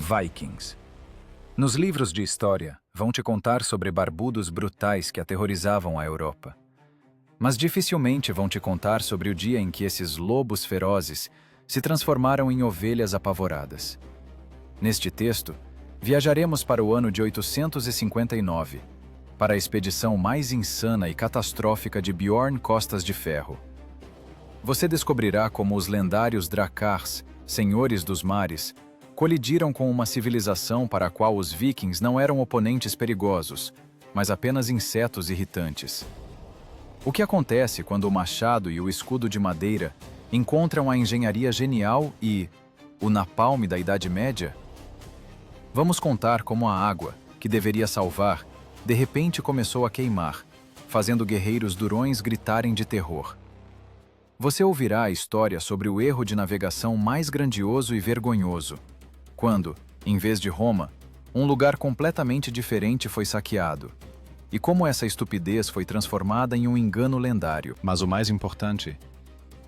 Vikings. Nos livros de história, vão te contar sobre barbudos brutais que aterrorizavam a Europa. Mas dificilmente vão te contar sobre o dia em que esses lobos ferozes se transformaram em ovelhas apavoradas. Neste texto, viajaremos para o ano de 859, para a expedição mais insana e catastrófica de Bjorn Costas de Ferro. Você descobrirá como os lendários Drakars, senhores dos mares, colidiram com uma civilização para a qual os vikings não eram oponentes perigosos, mas apenas insetos irritantes. O que acontece quando o machado e o escudo de madeira encontram a engenharia genial e o napalm da Idade Média? Vamos contar como a água, que deveria salvar, de repente começou a queimar, fazendo guerreiros durões gritarem de terror. Você ouvirá a história sobre o erro de navegação mais grandioso e vergonhoso, quando, em vez de Roma, um lugar completamente diferente foi saqueado, e como essa estupidez foi transformada em um engano lendário. Mas o mais importante,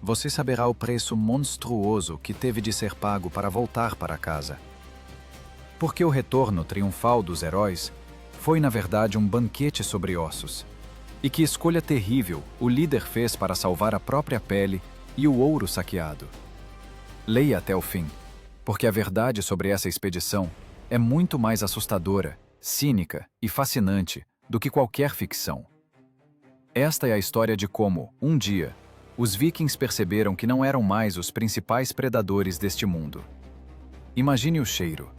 você saberá o preço monstruoso que teve de ser pago para voltar para casa. Porque o retorno triunfal dos heróis foi, na verdade, um banquete sobre ossos. E que escolha terrível o líder fez para salvar a própria pele e o ouro saqueado. Leia até o fim, porque a verdade sobre essa expedição é muito mais assustadora, cínica e fascinante do que qualquer ficção. Esta é a história de como, um dia, os vikings perceberam que não eram mais os principais predadores deste mundo. Imagine o cheiro.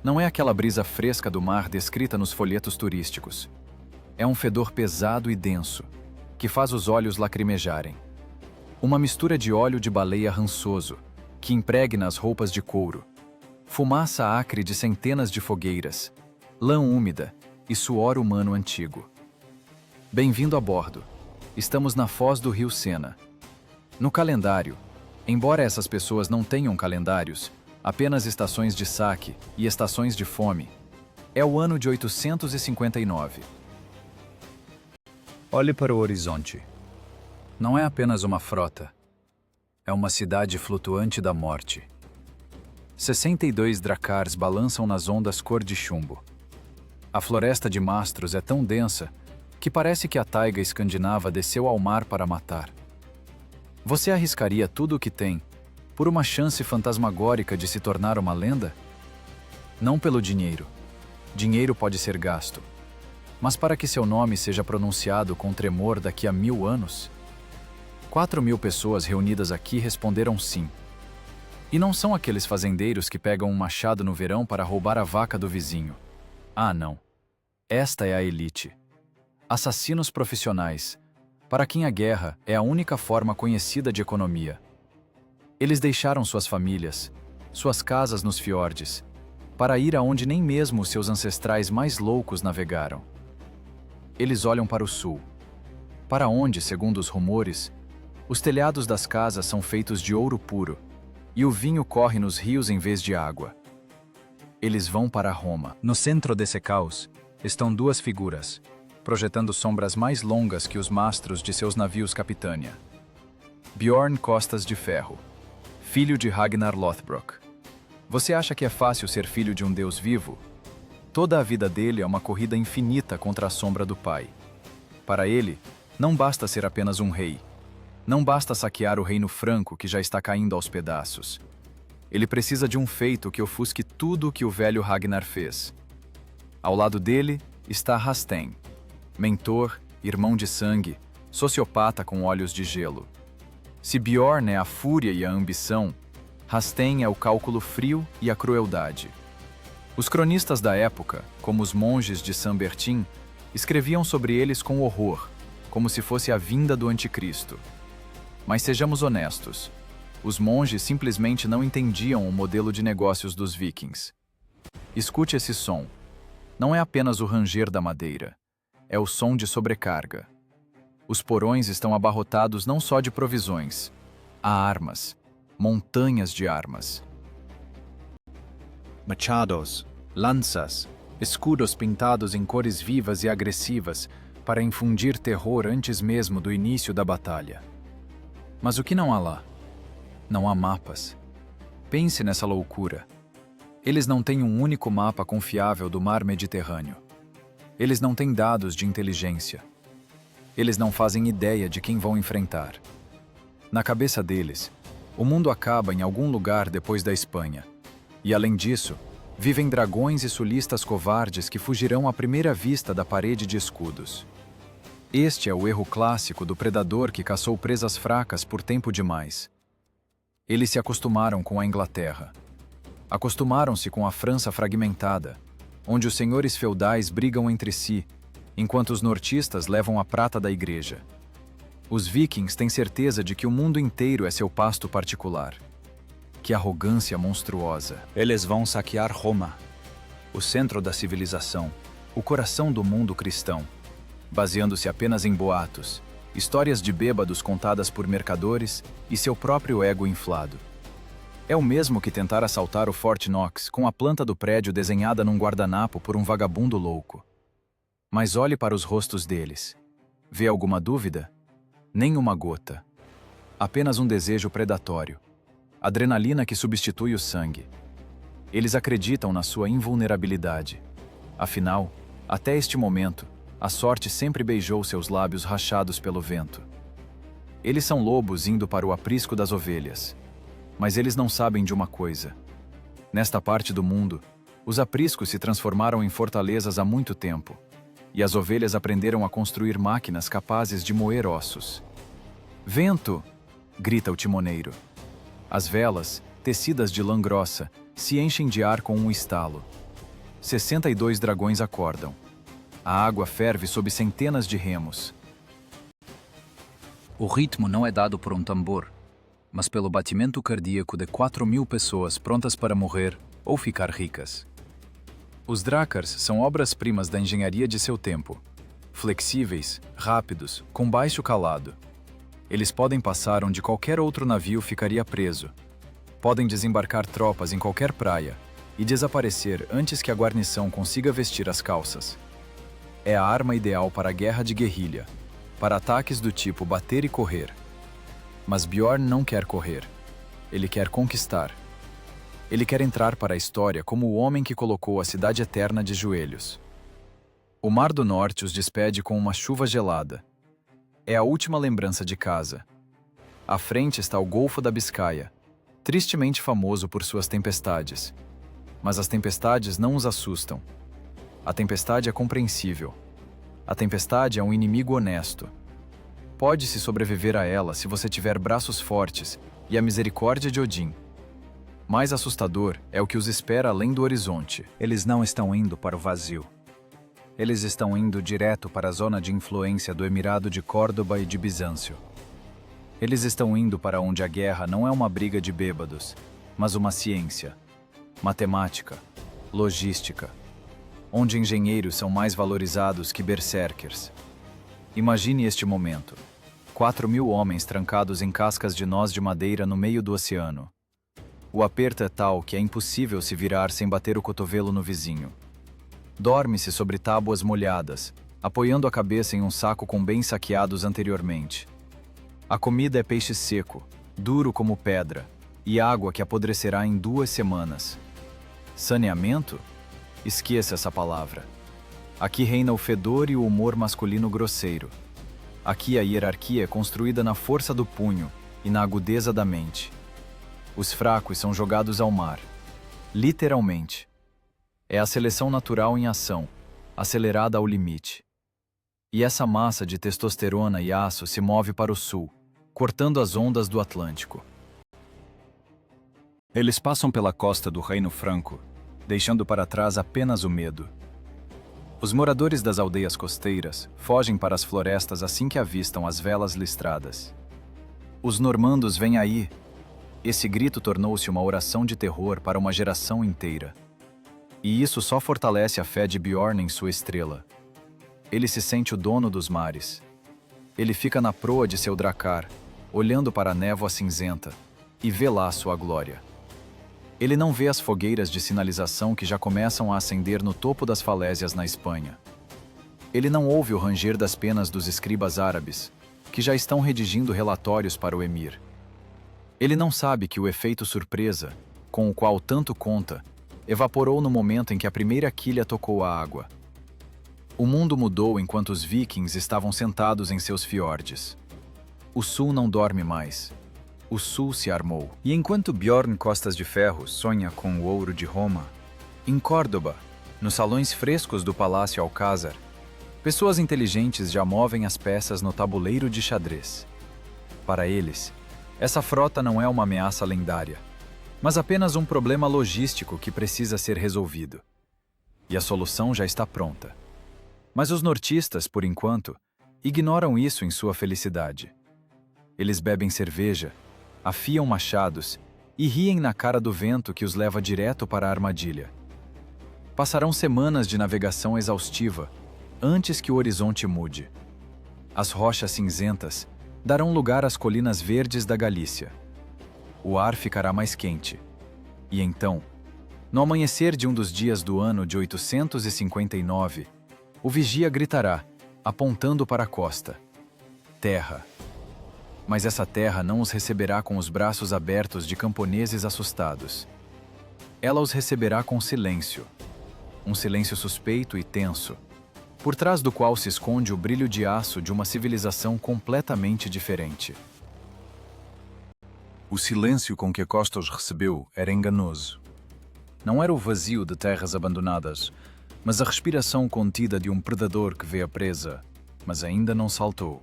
Não é aquela brisa fresca do mar descrita nos folhetos turísticos. É um fedor pesado e denso, que faz os olhos lacrimejarem. Uma mistura de óleo de baleia rançoso, que impregna as roupas de couro, fumaça acre de centenas de fogueiras, lã úmida e suor humano antigo. Bem-vindo a bordo. Estamos na foz do rio Sena. No calendário, embora essas pessoas não tenham calendários, apenas estações de saque e estações de fome, é o ano de 859. Olhe para o horizonte. Não é apenas uma frota. É uma cidade flutuante da morte. 62 Drakars balançam nas ondas cor de chumbo. A floresta de mastros é tão densa que parece que a taiga escandinava desceu ao mar para matar. Você arriscaria tudo o que tem por uma chance fantasmagórica de se tornar uma lenda? Não pelo dinheiro. Dinheiro pode ser gasto. Mas para que seu nome seja pronunciado com tremor daqui a 1000 anos? 4.000 pessoas reunidas aqui responderam sim. E não são aqueles fazendeiros que pegam um machado no verão para roubar a vaca do vizinho. Ah, não. Esta é a elite. Assassinos profissionais, para quem a guerra é a única forma conhecida de economia. Eles deixaram suas famílias, suas casas nos fiordes, para ir aonde nem mesmo os seus ancestrais mais loucos navegaram. Eles olham para o sul, para onde, segundo os rumores, os telhados das casas são feitos de ouro puro e o vinho corre nos rios em vez de água. Eles vão para Roma. No centro desse caos estão duas figuras, projetando sombras mais longas que os mastros de seus navios capitânia. Bjorn Costas de Ferro, filho de Ragnar Lothbrok. Você acha que é fácil ser filho de um deus vivo? Toda a vida dele é uma corrida infinita contra a sombra do pai. Para ele, não basta ser apenas um rei. Não basta saquear o reino franco que já está caindo aos pedaços. Ele precisa de um feito que ofusque tudo o que o velho Ragnar fez. Ao lado dele está Rasten, mentor, irmão de sangue, sociopata com olhos de gelo. Se Bjorn é a fúria e a ambição, Rasten é o cálculo frio e a crueldade. Os cronistas da época, como os monges de São Bertin, escreviam sobre eles com horror, como se fosse a vinda do anticristo. Mas sejamos honestos, os monges simplesmente não entendiam o modelo de negócios dos vikings. Escute esse som. Não é apenas o ranger da madeira, é o som de sobrecarga. Os porões estão abarrotados não só de provisões, há armas, montanhas de armas. Machados, lanças, escudos pintados em cores vivas e agressivas para infundir terror antes mesmo do início da batalha. Mas o que não há lá? Não há mapas. Pense nessa loucura. Eles não têm um único mapa confiável do mar Mediterrâneo. Eles não têm dados de inteligência. Eles não fazem ideia de quem vão enfrentar. Na cabeça deles, o mundo acaba em algum lugar depois da Espanha. E além disso, vivem dragões e sulistas covardes que fugirão à primeira vista da parede de escudos. Este é o erro clássico do predador que caçou presas fracas por tempo demais. Eles se acostumaram com a Inglaterra. Acostumaram-se com a França fragmentada, onde os senhores feudais brigam entre si, enquanto os nortistas levam a prata da igreja. Os vikings têm certeza de que o mundo inteiro é seu pasto particular. Que arrogância monstruosa. Eles vão saquear Roma, o centro da civilização, o coração do mundo cristão, baseando-se apenas em boatos, histórias de bêbados contadas por mercadores e seu próprio ego inflado. É o mesmo que tentar assaltar o Fort Knox com a planta do prédio desenhada num guardanapo por um vagabundo louco. Mas olhe para os rostos deles. Vê alguma dúvida? Nem uma gota. Apenas um desejo predatório. Adrenalina que substitui o sangue. Eles acreditam na sua invulnerabilidade. Afinal, até este momento, a sorte sempre beijou seus lábios rachados pelo vento. Eles são lobos indo para o aprisco das ovelhas. Mas eles não sabem de uma coisa. Nesta parte do mundo, os apriscos se transformaram em fortalezas há muito tempo, e as ovelhas aprenderam a construir máquinas capazes de moer ossos. Vento! Grita o timoneiro. As velas, tecidas de lã grossa, se enchem de ar com um estalo. 62 dragões acordam. A água ferve sob centenas de remos. O ritmo não é dado por um tambor, mas pelo batimento cardíaco de 4.000 pessoas prontas para morrer ou ficar ricas. Os Drácars são obras-primas da engenharia de seu tempo. Flexíveis, rápidos, com baixo calado. Eles podem passar onde qualquer outro navio ficaria preso. Podem desembarcar tropas em qualquer praia e desaparecer antes que a guarnição consiga vestir as calças. É a arma ideal para a guerra de guerrilha, para ataques do tipo bater e correr. Mas Bjorn não quer correr. Ele quer conquistar. Ele quer entrar para a história como o homem que colocou a Cidade Eterna de joelhos. O Mar do Norte os despede com uma chuva gelada. É a última lembrança de casa. À frente está o Golfo da Biscaia, tristemente famoso por suas tempestades. Mas as tempestades não os assustam. A tempestade é compreensível. A tempestade é um inimigo honesto. Pode-se sobreviver a ela se você tiver braços fortes e a misericórdia de Odin. Mais assustador é o que os espera além do horizonte. Eles não estão indo para o vazio. Eles estão indo direto para a zona de influência do Emirado de Córdoba e de Bizâncio. Eles estão indo para onde a guerra não é uma briga de bêbados, mas uma ciência, matemática, logística, onde engenheiros são mais valorizados que berserkers. Imagine este momento. 4.000 homens trancados em cascas de noz de madeira no meio do oceano. O aperto é tal que é impossível se virar sem bater o cotovelo no vizinho. Dorme-se sobre tábuas molhadas, apoiando a cabeça em um saco com bens saqueados anteriormente. A comida é peixe seco, duro como pedra, e água que apodrecerá em 2 semanas. Saneamento? Esqueça essa palavra. Aqui reina o fedor e o humor masculino grosseiro. Aqui a hierarquia é construída na força do punho e na agudeza da mente. Os fracos são jogados ao mar. Literalmente. É a seleção natural em ação, acelerada ao limite. E essa massa de testosterona e aço se move para o sul, cortando as ondas do Atlântico. Eles passam pela costa do Reino Franco, deixando para trás apenas o medo. Os moradores das aldeias costeiras fogem para as florestas assim que avistam as velas listradas. Os normandos vêm aí! Esse grito tornou-se uma oração de terror para uma geração inteira. E isso só fortalece a fé de Bjorn em sua estrela. Ele se sente o dono dos mares. Ele fica na proa de seu dracar, olhando para a névoa cinzenta, e vê lá sua glória. Ele não vê as fogueiras de sinalização que já começam a acender no topo das falésias na Espanha. Ele não ouve o ranger das penas dos escribas árabes, que já estão redigindo relatórios para o emir. Ele não sabe que o efeito surpresa, com o qual tanto conta, evaporou no momento em que a primeira quilha tocou a água. O mundo mudou enquanto os vikings estavam sentados em seus fiordes. O sul não dorme mais. O sul se armou. E enquanto Bjorn Costas de Ferro sonha com o ouro de Roma, em Córdoba, nos salões frescos do Palácio Alcázar, pessoas inteligentes já movem as peças no tabuleiro de xadrez. Para eles, essa frota não é uma ameaça lendária, mas apenas um problema logístico que precisa ser resolvido. E a solução já está pronta. Mas os nortistas, por enquanto, ignoram isso em sua felicidade. Eles bebem cerveja, afiam machados e riem na cara do vento que os leva direto para a armadilha. Passarão semanas de navegação exaustiva antes que o horizonte mude. As rochas cinzentas darão lugar às colinas verdes da Galícia. O ar ficará mais quente. E então, no amanhecer de um dos dias do ano de 859, o vigia gritará, apontando para a costa: terra. Mas essa terra não os receberá com os braços abertos de camponeses assustados. Ela os receberá com silêncio. Um silêncio suspeito e tenso, por trás do qual se esconde o brilho de aço de uma civilização completamente diferente. O silêncio com que Costa os recebeu era enganoso. Não era o vazio de terras abandonadas, mas a respiração contida de um predador que vê a presa, mas ainda não saltou.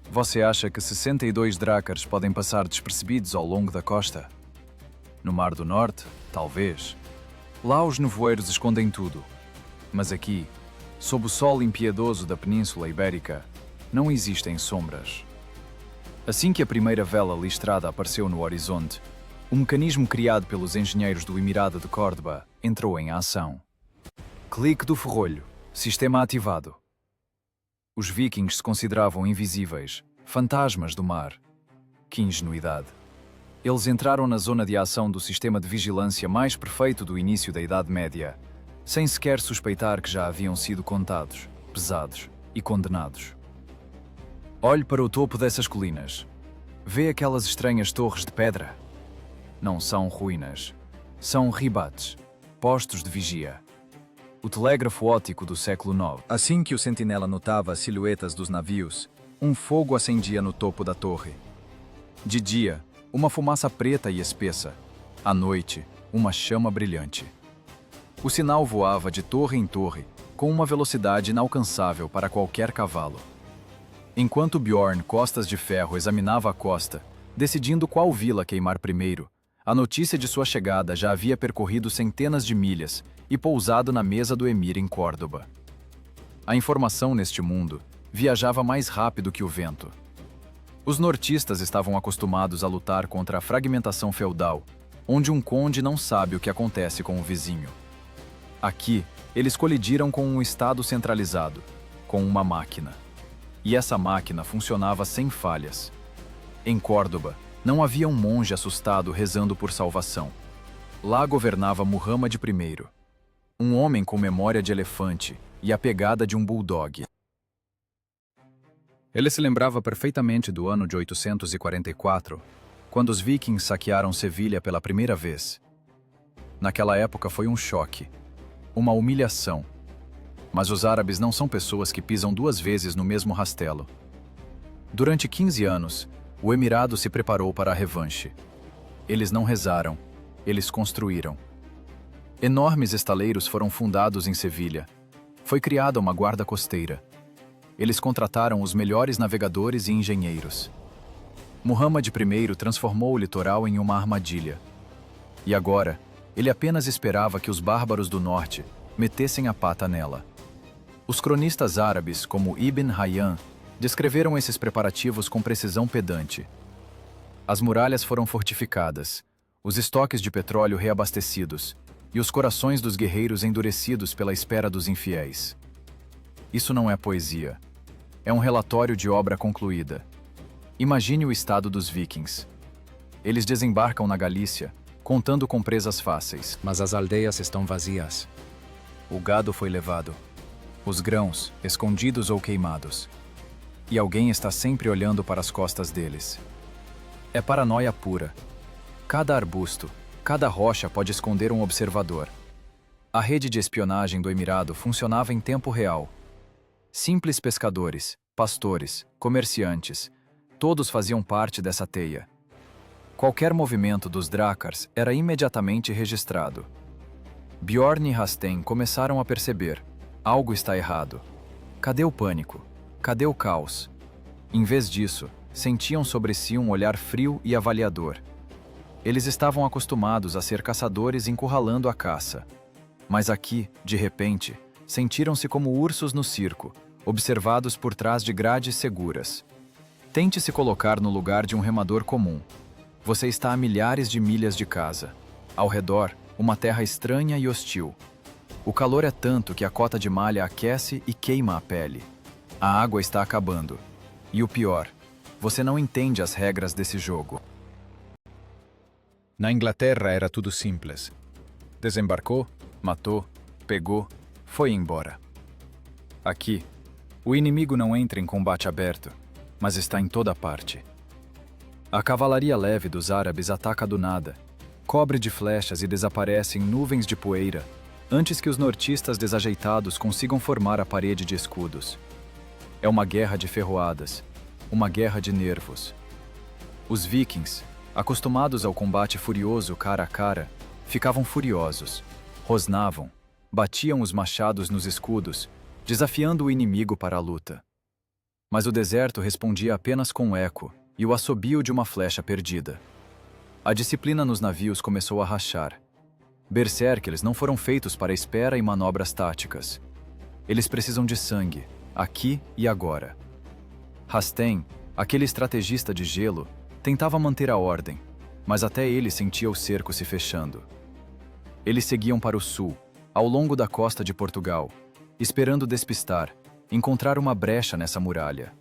Você acha que 62 drácares podem passar despercebidos ao longo da costa? No Mar do Norte, talvez. Lá os nevoeiros escondem tudo. Mas aqui, sob o sol impiedoso da Península Ibérica, não existem sombras. Assim que a primeira vela listrada apareceu no horizonte, o mecanismo criado pelos engenheiros do Emirado de Córdoba entrou em ação. Clique do ferrolho. Sistema ativado. Os vikings se consideravam invisíveis, fantasmas do mar. Que ingenuidade. Eles entraram na zona de ação do sistema de vigilância mais perfeito do início da Idade Média, sem sequer suspeitar que já haviam sido contados, pesados e condenados. Olhe para o topo dessas colinas. Vê aquelas estranhas torres de pedra? Não são ruínas. São ribates, postos de vigia. O telégrafo óptico do século IX. Assim que o sentinela notava as silhuetas dos navios, um fogo acendia no topo da torre. De dia, uma fumaça preta e espessa. À noite, uma chama brilhante. O sinal voava de torre em torre, com uma velocidade inalcançável para qualquer cavalo. Enquanto Bjorn Costas de Ferro examinava a costa, decidindo qual vila queimar primeiro, a notícia de sua chegada já havia percorrido centenas de milhas e pousado na mesa do emir em Córdoba. A informação neste mundo viajava mais rápido que o vento. Os nortistas estavam acostumados a lutar contra a fragmentação feudal, onde um conde não sabe o que acontece com o vizinho. Aqui, eles colidiram com um estado centralizado, com uma máquina. E essa máquina funcionava sem falhas. Em Córdoba, não havia um monge assustado rezando por salvação. Lá governava Muhammad I, um homem com memória de elefante e a pegada de um bulldog. Ele se lembrava perfeitamente do ano de 844, quando os vikings saquearam Sevilha pela primeira vez. Naquela época foi um choque, uma humilhação. Mas os árabes não são pessoas que pisam duas vezes no mesmo rastelo. Durante 15 anos, o Emirado se preparou para a revanche. Eles não rezaram, eles construíram. Enormes estaleiros foram fundados em Sevilha. Foi criada uma guarda costeira. Eles contrataram os melhores navegadores e engenheiros. Muhammad I transformou o litoral em uma armadilha. E agora, ele apenas esperava que os bárbaros do norte metessem a pata nela. Os cronistas árabes, como Ibn Hayyan, descreveram esses preparativos com precisão pedante. As muralhas foram fortificadas, os estoques de petróleo reabastecidos e os corações dos guerreiros endurecidos pela espera dos infiéis. Isso não é poesia. É um relatório de obra concluída. Imagine o estado dos vikings. Eles desembarcam na Galícia, contando com presas fáceis. Mas as aldeias estão vazias. O gado foi levado. Os grãos, escondidos ou queimados. E alguém está sempre olhando para as costas deles. É paranoia pura. Cada arbusto, Cada rocha pode esconder um observador. A rede de espionagem do Emirado funcionava em tempo real. Simples pescadores, pastores, comerciantes, todos faziam parte dessa teia. Qualquer movimento dos Drakars era imediatamente registrado. Bjorn e Rasten começaram a perceber: algo está errado. Cadê o pânico? Cadê o caos? Em vez disso, sentiam sobre si um olhar frio e avaliador. Eles estavam acostumados a ser caçadores encurralando a caça. Mas aqui, de repente, sentiram-se como ursos no circo, observados por trás de grades seguras. Tente se colocar no lugar de um remador comum. Você está a milhares de milhas de casa. Ao redor, uma terra estranha e hostil. O calor é tanto que a cota de malha aquece e queima a pele. A água está acabando. E o pior, você não entende as regras desse jogo. Na Inglaterra era tudo simples. Desembarcou, matou, pegou, foi embora. Aqui, o inimigo não entra em combate aberto, mas está em toda parte. A cavalaria leve dos árabes ataca do nada, cobre de flechas e desaparece em nuvens de poeira, antes que os nortistas desajeitados consigam formar a parede de escudos. É uma guerra de ferroadas, uma guerra de nervos. Os vikings, acostumados ao combate furioso cara a cara, ficavam furiosos, rosnavam, batiam os machados nos escudos, desafiando o inimigo para a luta. Mas o deserto respondia apenas com um eco e o assobio de uma flecha perdida. A disciplina nos navios começou a rachar. Berserkers não foram feitos para espera e manobras táticas. Eles precisam de sangue, aqui e agora. Rasten, aquele estrategista de gelo, tentava manter a ordem, mas até ele sentia o cerco se fechando. Eles seguiam para o sul, ao longo da costa de Portugal, esperando despistar, encontrar uma brecha nessa muralha.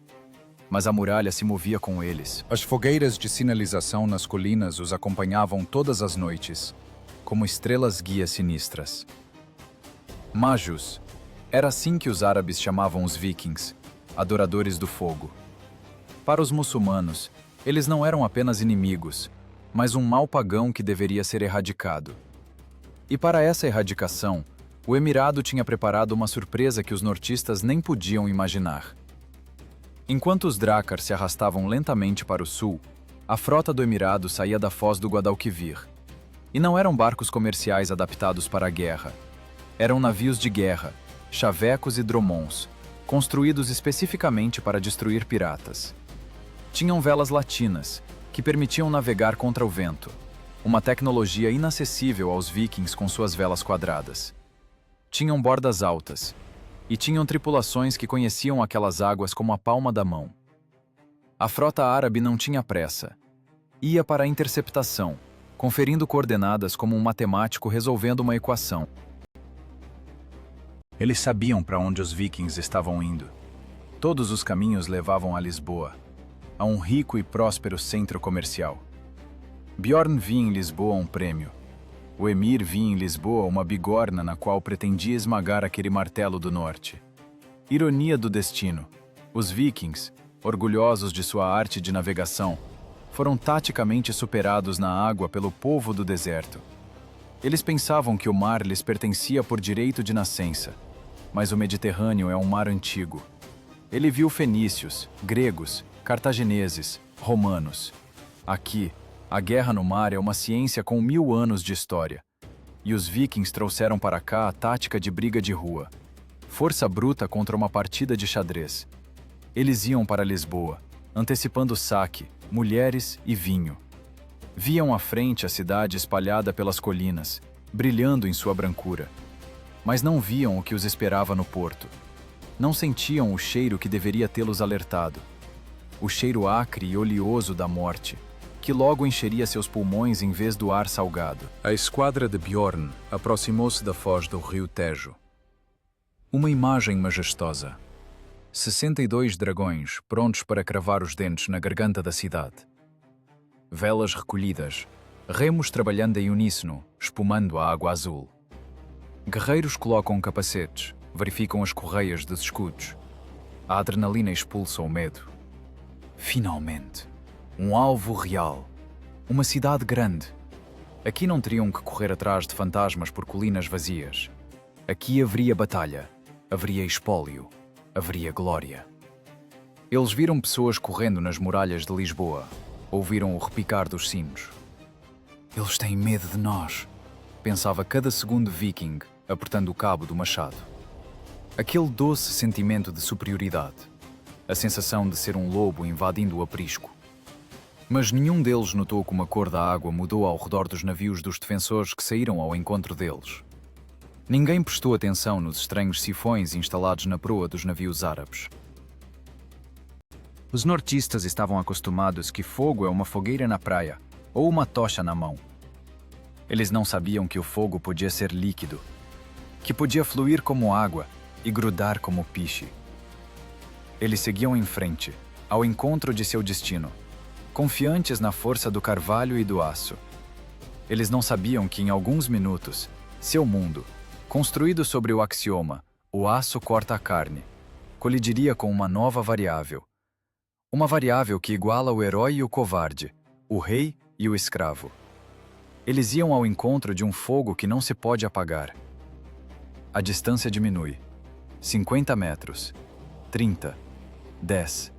Mas a muralha se movia com eles. As fogueiras de sinalização nas colinas os acompanhavam todas as noites, como estrelas guias sinistras. Majus. Era assim que os árabes chamavam os vikings, adoradores do fogo. Para os muçulmanos, eles não eram apenas inimigos, mas um mal pagão que deveria ser erradicado. E para essa erradicação, o Emirado tinha preparado uma surpresa que os nortistas nem podiam imaginar. Enquanto os Drakars se arrastavam lentamente para o sul, a frota do Emirado saía da foz do Guadalquivir. E não eram barcos comerciais adaptados para a guerra. Eram navios de guerra, chavecos e dromons, construídos especificamente para destruir piratas. Tinham velas latinas, que permitiam navegar contra o vento, uma tecnologia inacessível aos vikings com suas velas quadradas. Tinham bordas altas, e tinham tripulações que conheciam aquelas águas como a palma da mão. A frota árabe não tinha pressa. Ia para a interceptação, conferindo coordenadas como um matemático resolvendo uma equação. Eles sabiam para onde os vikings estavam indo. Todos os caminhos levavam a Lisboa, a um rico e próspero centro comercial. Bjorn via em Lisboa um prêmio. O Emir via em Lisboa uma bigorna na qual pretendia esmagar aquele martelo do norte. Ironia do destino. Os vikings, orgulhosos de sua arte de navegação, foram taticamente superados na água pelo povo do deserto. Eles pensavam que o mar lhes pertencia por direito de nascença, mas o Mediterrâneo é um mar antigo. Ele viu fenícios, gregos, cartagineses, romanos. Aqui, a guerra no mar é uma ciência com 1000 anos de história. E os vikings trouxeram para cá a tática de briga de rua. Força bruta contra uma partida de xadrez. Eles iam para Lisboa, antecipando saque, mulheres e vinho. Viam à frente a cidade espalhada pelas colinas, brilhando em sua brancura. Mas não viam o que os esperava no porto. Não sentiam o cheiro que deveria tê-los alertado. O cheiro acre e oleoso da morte, que logo encheria seus pulmões em vez do ar salgado. A esquadra de Bjorn aproximou-se da foz do rio Tejo. Uma imagem majestosa. 62 dragões prontos para cravar os dentes na garganta da cidade. Velas recolhidas, remos trabalhando em uníssono, espumando a água azul. Guerreiros colocam capacetes, verificam as correias dos escudos. A adrenalina expulsa o medo. Finalmente, um alvo real. Uma cidade grande. Aqui não teriam que correr atrás de fantasmas por colinas vazias. Aqui haveria batalha, haveria espólio, haveria glória. Eles viram pessoas correndo nas muralhas de Lisboa, ouviram o repicar dos sinos. Eles têm medo de nós, pensava cada segundo viking, apertando o cabo do machado. Aquele doce sentimento de superioridade, a sensação de ser um lobo invadindo o aprisco. Mas nenhum deles notou como a cor da água mudou ao redor dos navios dos defensores que saíram ao encontro deles. Ninguém prestou atenção nos estranhos sifões instalados na proa dos navios árabes. Os nortistas estavam acostumados que fogo é uma fogueira na praia ou uma tocha na mão. Eles não sabiam que o fogo podia ser líquido, que podia fluir como água e grudar como piche. Eles seguiam em frente, ao encontro de seu destino, confiantes na força do carvalho e do aço. Eles não sabiam que em alguns minutos, seu mundo, construído sobre o axioma "o aço corta a carne", colidiria com uma nova variável. Uma variável que iguala o herói e o covarde, o rei e o escravo. Eles iam ao encontro de um fogo que não se pode apagar. A distância diminui. 50 metros. 30. 10.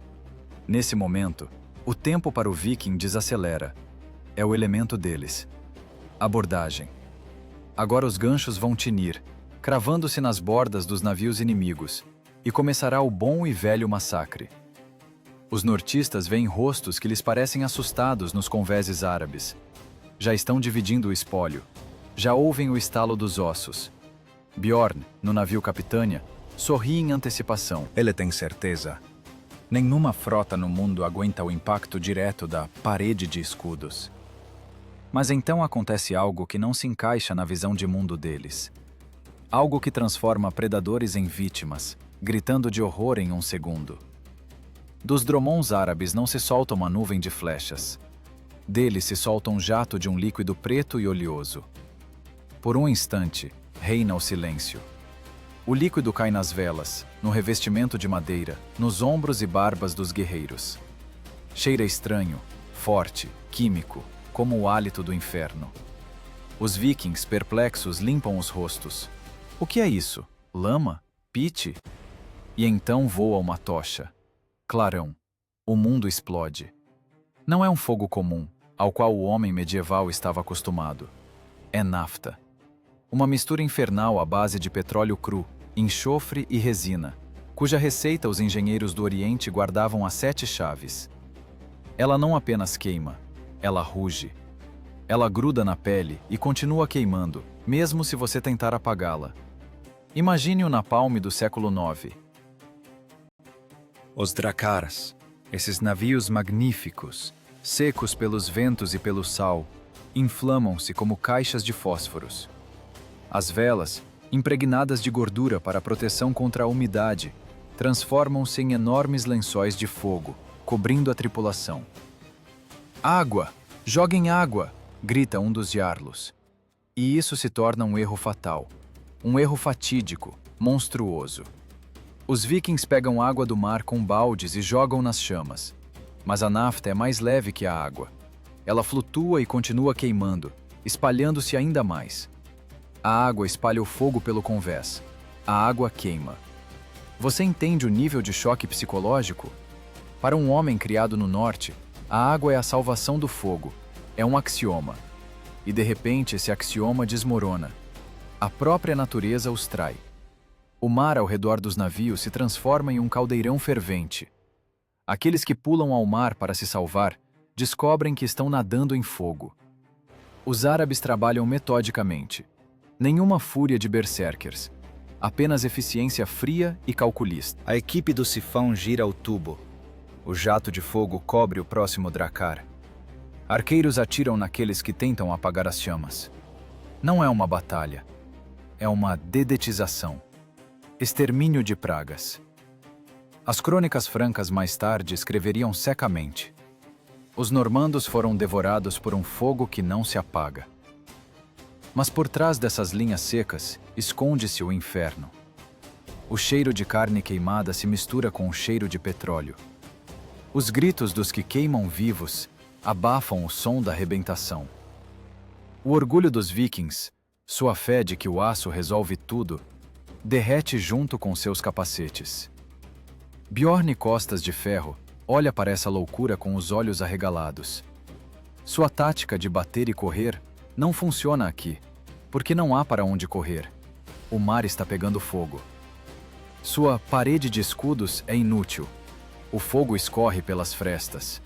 Nesse momento, o tempo para o viking desacelera. É o elemento deles. Abordagem. Agora os ganchos vão tinir, cravando-se nas bordas dos navios inimigos, e começará o bom e velho massacre. Os nortistas veem rostos que lhes parecem assustados nos convéses árabes. Já estão dividindo o espólio. Já ouvem o estalo dos ossos. Bjorn, no navio Capitânia, sorri em antecipação. Ele tem certeza. Nenhuma frota no mundo aguenta o impacto direto da parede de escudos. Mas então acontece algo que não se encaixa na visão de mundo deles. Algo que transforma predadores em vítimas, gritando de horror em um segundo. Dos dromons árabes não se solta uma nuvem de flechas. Deles se solta um jato de um líquido preto e oleoso. Por um instante, reina o silêncio. O líquido cai nas velas, no revestimento de madeira, nos ombros e barbas dos guerreiros. Cheira estranho, forte, químico, como o hálito do inferno. Os vikings, perplexos, limpam os rostos. O que é isso? Lama? Pite? E então voa uma tocha. Clarão. O mundo explode. Não é um fogo comum, ao qual o homem medieval estava acostumado. É nafta. Uma mistura infernal à base de petróleo cru, enxofre e resina, cuja receita os engenheiros do Oriente guardavam às 7 chaves. Ela não apenas queima, ela ruge. Ela gruda na pele e continua queimando, mesmo se você tentar apagá-la. Imagine o napalm do século IX. Os dracars, esses navios magníficos, secos pelos ventos e pelo sal, inflamam-se como caixas de fósforos. As velas, impregnadas de gordura para proteção contra a umidade, transformam-se em enormes lençóis de fogo, cobrindo a tripulação. "Água! Joguem água!" grita um dos jarlos. E isso se torna um erro fatal. Um erro fatídico, monstruoso. Os vikings pegam água do mar com baldes e jogam nas chamas. Mas a nafta é mais leve que a água. Ela flutua e continua queimando, espalhando-se ainda mais. A água espalha o fogo pelo convés. A água queima. Você entende o nível de choque psicológico? Para um homem criado no norte, a água é a salvação do fogo. É um axioma. E de repente esse axioma desmorona. A própria natureza os trai. O mar ao redor dos navios se transforma em um caldeirão fervente. Aqueles que pulam ao mar para se salvar descobrem que estão nadando em fogo. Os árabes trabalham metodicamente. Nenhuma fúria de berserkers. Apenas eficiência fria e calculista. A equipe do sifão gira o tubo. O jato de fogo cobre o próximo dracar. Arqueiros atiram naqueles que tentam apagar as chamas. Não é uma batalha. É uma dedetização. Extermínio de pragas. As crônicas francas mais tarde escreveriam secamente. Os normandos foram devorados por um fogo que não se apaga. Mas por trás dessas linhas secas, esconde-se o inferno. O cheiro de carne queimada se mistura com o cheiro de petróleo. Os gritos dos que queimam vivos abafam o som da arrebentação. O orgulho dos vikings, sua fé de que o aço resolve tudo, derrete junto com seus capacetes. Bjorn Costas de Ferro olha para essa loucura com os olhos arregalados. Sua tática de bater e correr não funciona aqui, porque não há para onde correr. O mar está pegando fogo. Sua parede de escudos é inútil. O fogo escorre pelas frestas.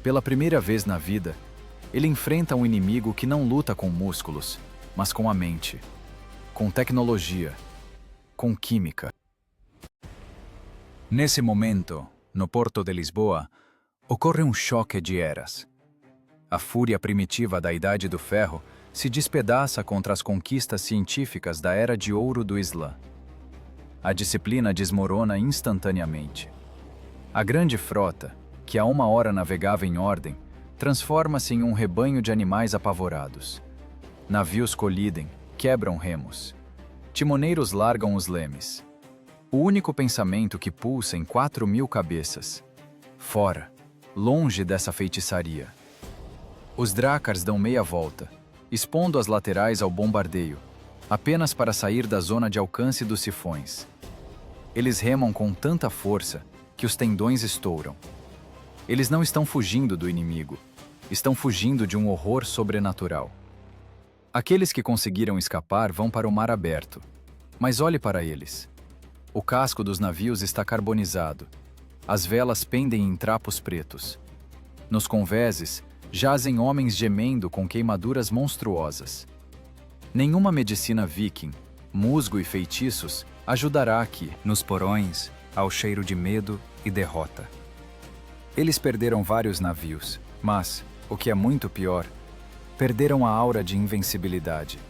Pela primeira vez na vida, ele enfrenta um inimigo que não luta com músculos, mas com a mente, com tecnologia, com química. Nesse momento, no porto de Lisboa, ocorre um choque de eras. A fúria primitiva da Idade do Ferro se despedaça contra as conquistas científicas da Era de Ouro do Islã. A disciplina desmorona instantaneamente. A grande frota, que há uma hora navegava em ordem, transforma-se em um rebanho de animais apavorados. Navios colidem, quebram remos. Timoneiros largam os lemes. O único pensamento que pulsa em 4.000 cabeças. Fora, longe dessa feitiçaria. Os drácars dão meia volta, expondo as laterais ao bombardeio, apenas para sair da zona de alcance dos sifões. Eles remam com tanta força que os tendões estouram. Eles não estão fugindo do inimigo, estão fugindo de um horror sobrenatural. Aqueles que conseguiram escapar vão para o mar aberto, mas olhe para eles. O casco dos navios está carbonizado. As velas pendem em trapos pretos. Nos convéses, jazem homens gemendo com queimaduras monstruosas. Nenhuma medicina viking, musgo e feitiços ajudará aqui. Nos porões, ao cheiro de medo e derrota. Eles perderam vários navios, mas, o que é muito pior, perderam a aura de invencibilidade.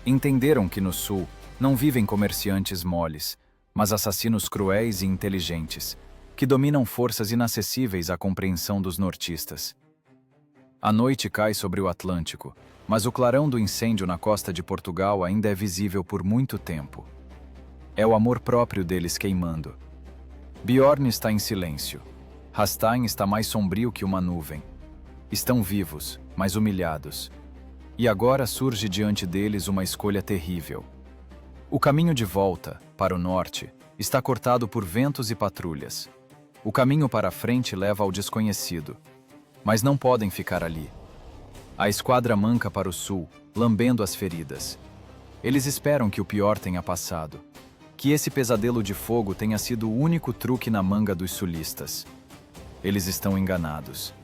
Entenderam que no sul não vivem comerciantes moles, mas assassinos cruéis e inteligentes, que dominam forças inacessíveis à compreensão dos nortistas. A noite cai sobre o Atlântico, mas o clarão do incêndio na costa de Portugal ainda é visível por muito tempo. É o amor próprio deles queimando. Bjorn está em silêncio. Rastain está mais sombrio que uma nuvem. Estão vivos, mas humilhados. E agora surge diante deles uma escolha terrível. O caminho de volta, para o norte, está cortado por ventos e patrulhas. O caminho para a frente leva ao desconhecido. Mas não podem ficar ali. A esquadra manca para o sul, lambendo as feridas. Eles esperam que o pior tenha passado. Que esse pesadelo de fogo tenha sido o único truque na manga dos sulistas. Eles estão enganados.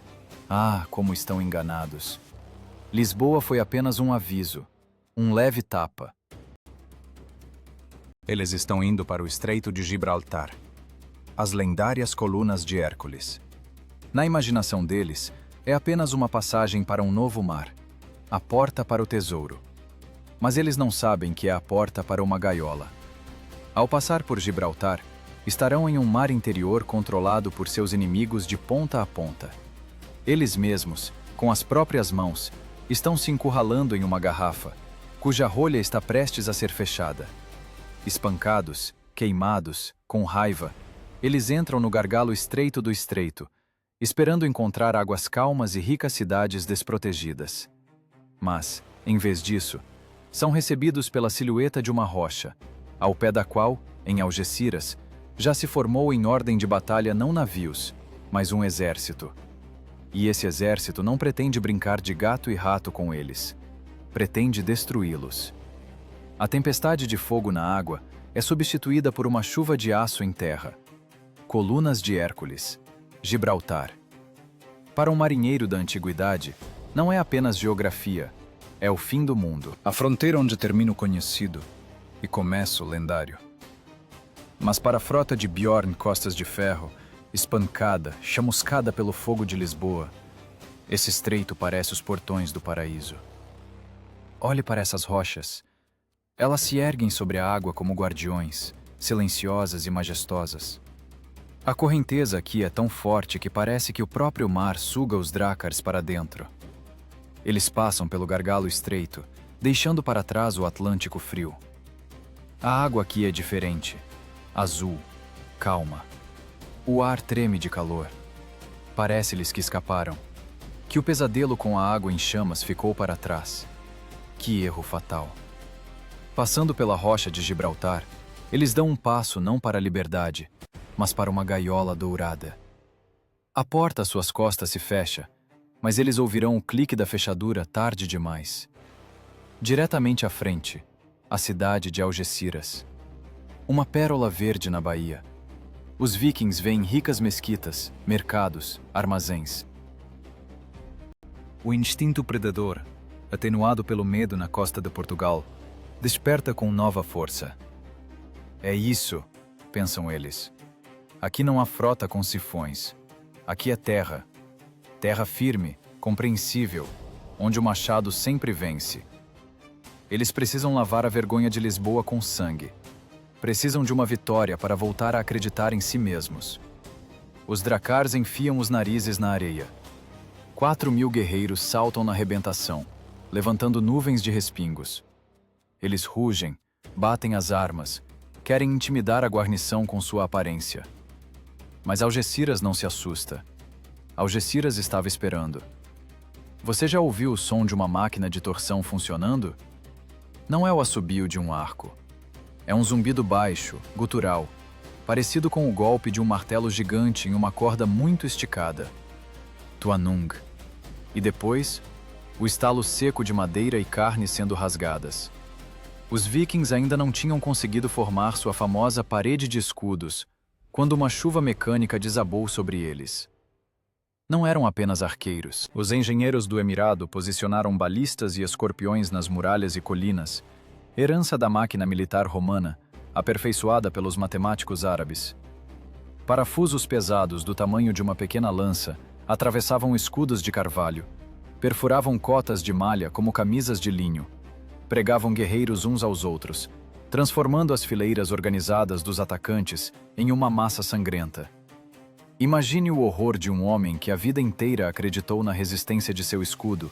Ah, como estão enganados. Lisboa foi apenas um aviso, um leve tapa. Eles estão indo para o Estreito de Gibraltar. As lendárias colunas de Hércules. Na imaginação deles, é apenas uma passagem para um novo mar, a porta para o tesouro. Mas eles não sabem que é a porta para uma gaiola. Ao passar por Gibraltar, estarão em um mar interior controlado por seus inimigos de ponta a ponta. Eles mesmos, com as próprias mãos, estão se encurralando em uma garrafa, cuja rolha está prestes a ser fechada. Espancados, queimados, com raiva, eles entram no gargalo estreito do estreito, esperando encontrar águas calmas e ricas cidades desprotegidas. Mas, em vez disso, são recebidos pela silhueta de uma rocha, ao pé da qual, em Algeciras, já se formou em ordem de batalha não navios, mas um exército. E esse exército não pretende brincar de gato e rato com eles. Pretende destruí-los. A tempestade de fogo na água é substituída por uma chuva de aço em terra. Colunas de Hércules. Gibraltar. Para um marinheiro da antiguidade, não é apenas geografia, é o fim do mundo. A fronteira onde termina o conhecido e começa o lendário. Mas para a frota de Bjorn Costas de Ferro, espancada, chamuscada pelo fogo de Lisboa, esse estreito parece os portões do paraíso. Olhe para essas rochas. Elas se erguem sobre a água como guardiões, silenciosas e majestosas. A correnteza aqui é tão forte que parece que o próprio mar suga os drácars para dentro. Eles passam pelo gargalo estreito, deixando para trás o Atlântico frio. A água aqui é diferente. Azul, calma. O ar treme de calor. Parece-lhes que escaparam, que o pesadelo com a água em chamas ficou para trás. Que erro fatal! Passando pela rocha de Gibraltar, eles dão um passo não para a liberdade, mas para uma gaiola dourada. A porta às suas costas se fecha, mas eles ouvirão o clique da fechadura tarde demais. Diretamente à frente, a cidade de Algeciras. Uma pérola verde na Bahia. Os vikings veem ricas mesquitas, mercados, armazéns. O instinto predador, atenuado pelo medo na costa de Portugal, desperta com nova força. É isso, pensam eles. Aqui não há frota com sifões. Aqui é terra. Terra firme, compreensível, onde o machado sempre vence. Eles precisam lavar a vergonha de Lisboa com sangue. Precisam de uma vitória para voltar a acreditar em si mesmos. Os dracars enfiam os narizes na areia. 4.000 guerreiros saltam na arrebentação, levantando nuvens de respingos. Eles rugem, batem as armas, querem intimidar a guarnição com sua aparência. Mas Algeciras não se assusta. Algeciras estava esperando. Você já ouviu o som de uma máquina de torção funcionando? Não é o assobio de um arco. É um zumbido baixo, gutural, parecido com o golpe de um martelo gigante em uma corda muito esticada. Tuanung. E depois, o estalo seco de madeira e carne sendo rasgadas. Os vikings ainda não tinham conseguido formar sua famosa parede de escudos, quando uma chuva mecânica desabou sobre eles. Não eram apenas arqueiros. Os engenheiros do Emirado posicionaram balistas e escorpiões nas muralhas e colinas, herança da máquina militar romana, aperfeiçoada pelos matemáticos árabes. Parafusos pesados do tamanho de uma pequena lança atravessavam escudos de carvalho, perfuravam cotas de malha como camisas de linho, pregavam guerreiros uns aos outros, transformando as fileiras organizadas dos atacantes em uma massa sangrenta. Imagine o horror de um homem que a vida inteira acreditou na resistência de seu escudo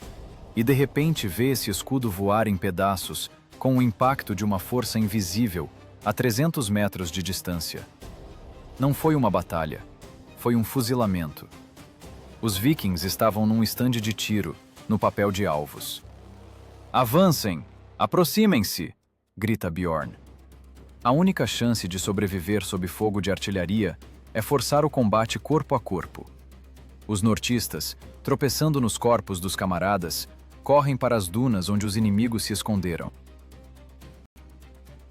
e de repente vê esse escudo voar em pedaços com o impacto de uma força invisível a 300 metros de distância. Não foi uma batalha, foi um fuzilamento. Os vikings estavam num estande de tiro, no papel de alvos. "Avancem! Aproximem-se!" grita Bjorn. A única chance de sobreviver sob fogo de artilharia é forçar o combate corpo a corpo. Os nortistas, tropeçando nos corpos dos camaradas, correm para as dunas onde os inimigos se esconderam.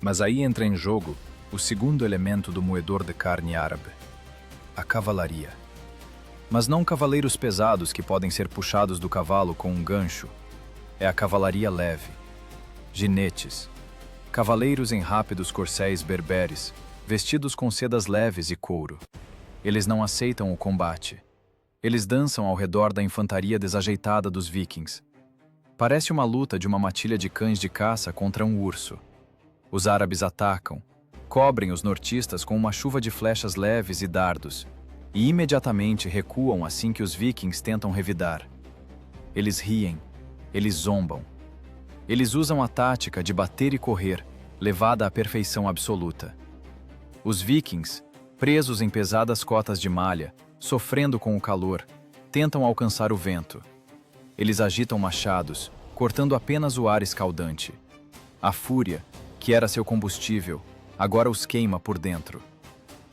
Mas aí entra em jogo o segundo elemento do moedor de carne árabe: a cavalaria. Mas não cavaleiros pesados que podem ser puxados do cavalo com um gancho. É a cavalaria leve. Ginetes. Cavaleiros em rápidos corcéis berberes, vestidos com sedas leves e couro. Eles não aceitam o combate. Eles dançam ao redor da infantaria desajeitada dos vikings. Parece uma luta de uma matilha de cães de caça contra um urso. Os árabes atacam, cobrem os nortistas com uma chuva de flechas leves e dardos, e imediatamente recuam assim que os vikings tentam revidar. Eles riem, eles zombam. Eles usam a tática de bater e correr, levada à perfeição absoluta. Os vikings, presos em pesadas cotas de malha, sofrendo com o calor, tentam alcançar o vento. Eles agitam machados, cortando apenas o ar escaldante. A fúria, que era seu combustível, agora os queima por dentro.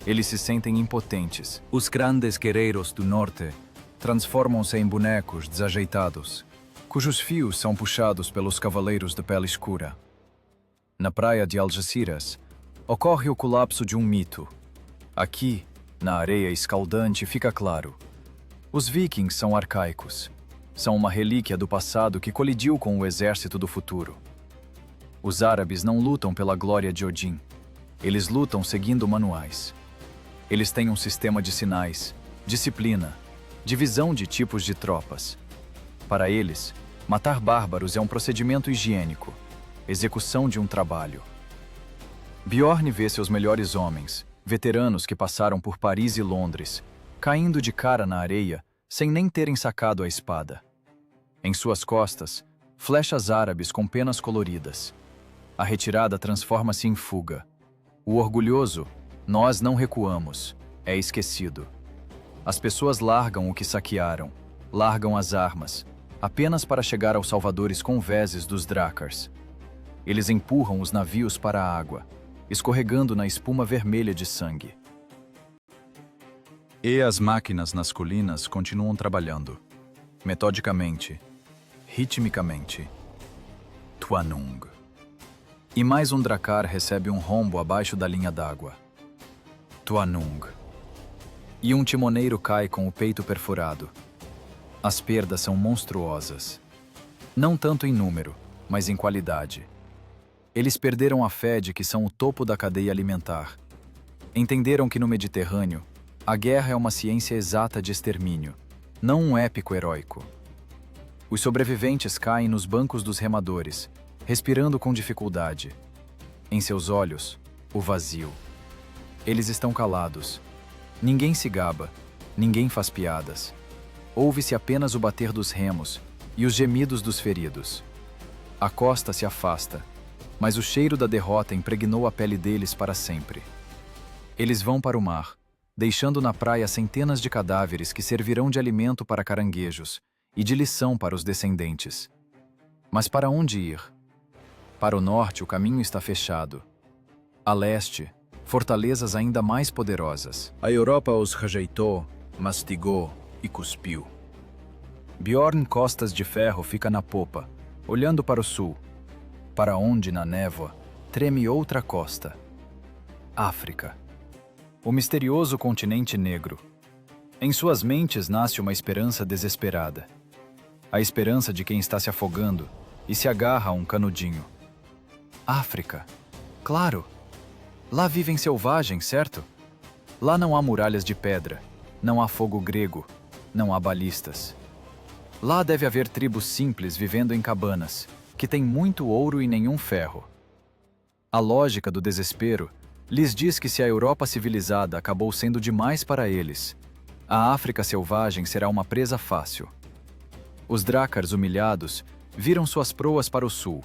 Eles se sentem impotentes. Os grandes guerreiros do norte transformam-se em bonecos desajeitados, cujos fios são puxados pelos cavaleiros de pele escura. Na praia de Algeciras, ocorre o colapso de um mito. Aqui, na areia escaldante, fica claro: os vikings são arcaicos. São uma relíquia do passado que colidiu com o exército do futuro. Os árabes não lutam pela glória de Odin. Eles lutam seguindo manuais. Eles têm um sistema de sinais, disciplina, divisão de tipos de tropas. Para eles, matar bárbaros é um procedimento higiênico, execução de um trabalho. Bjorn vê seus melhores homens, veteranos que passaram por Paris e Londres, caindo de cara na areia sem nem terem sacado a espada. Em suas costas, flechas árabes com penas coloridas. A retirada transforma-se em fuga. O orgulhoso, nós não recuamos, é esquecido. As pessoas largam o que saquearam, largam as armas, apenas para chegar aos salvadores conveses dos Drakars. Eles empurram os navios para a água, escorregando na espuma vermelha de sangue. E as máquinas nas colinas continuam trabalhando, metodicamente, ritmicamente. Tuanung. E mais um Drakkar recebe um rombo abaixo da linha d'água. Tuanung. E um timoneiro cai com o peito perfurado. As perdas são monstruosas. Não tanto em número, mas em qualidade. Eles perderam a fé de que são o topo da cadeia alimentar. Entenderam que no Mediterrâneo, a guerra é uma ciência exata de extermínio, não um épico heróico. Os sobreviventes caem nos bancos dos remadores, respirando com dificuldade. Em seus olhos, o vazio. Eles estão calados. Ninguém se gaba, ninguém faz piadas. Ouve-se apenas o bater dos remos e os gemidos dos feridos. A costa se afasta, mas o cheiro da derrota impregnou a pele deles para sempre. Eles vão para o mar, deixando na praia centenas de cadáveres que servirão de alimento para caranguejos e de lição para os descendentes. Mas para onde ir? Para o norte, o caminho está fechado. A leste, fortalezas ainda mais poderosas. A Europa os rejeitou, mastigou e cuspiu. Bjorn Costas de Ferro fica na popa, olhando para o sul, para onde, na névoa, treme outra costa. África. O misterioso continente negro. Em suas mentes nasce uma esperança desesperada. A esperança de quem está se afogando e se agarra a um canudinho. África. Claro. Lá vivem selvagens, certo? Lá não há muralhas de pedra, não há fogo grego, não há balistas. Lá deve haver tribos simples vivendo em cabanas, que têm muito ouro e nenhum ferro. A lógica do desespero lhes diz que se a Europa civilizada acabou sendo demais para eles, a África selvagem será uma presa fácil. Os Drakars humilhados viram suas proas para o sul.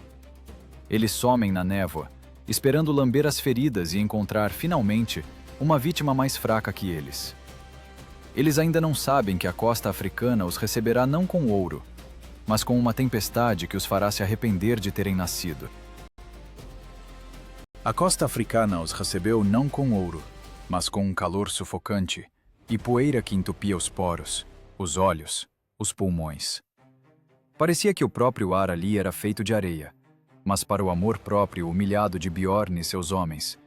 Eles somem na névoa, esperando lamber as feridas e encontrar, finalmente, uma vítima mais fraca que eles. Eles ainda não sabem que a costa africana os receberá não com ouro, mas com uma tempestade que os fará se arrepender de terem nascido. A costa africana os recebeu não com ouro, mas com um calor sufocante e poeira que entupia os poros, os olhos, os pulmões. Parecia que o próprio ar ali era feito de areia, mas para o amor próprio humilhado de Bjorn e seus homens,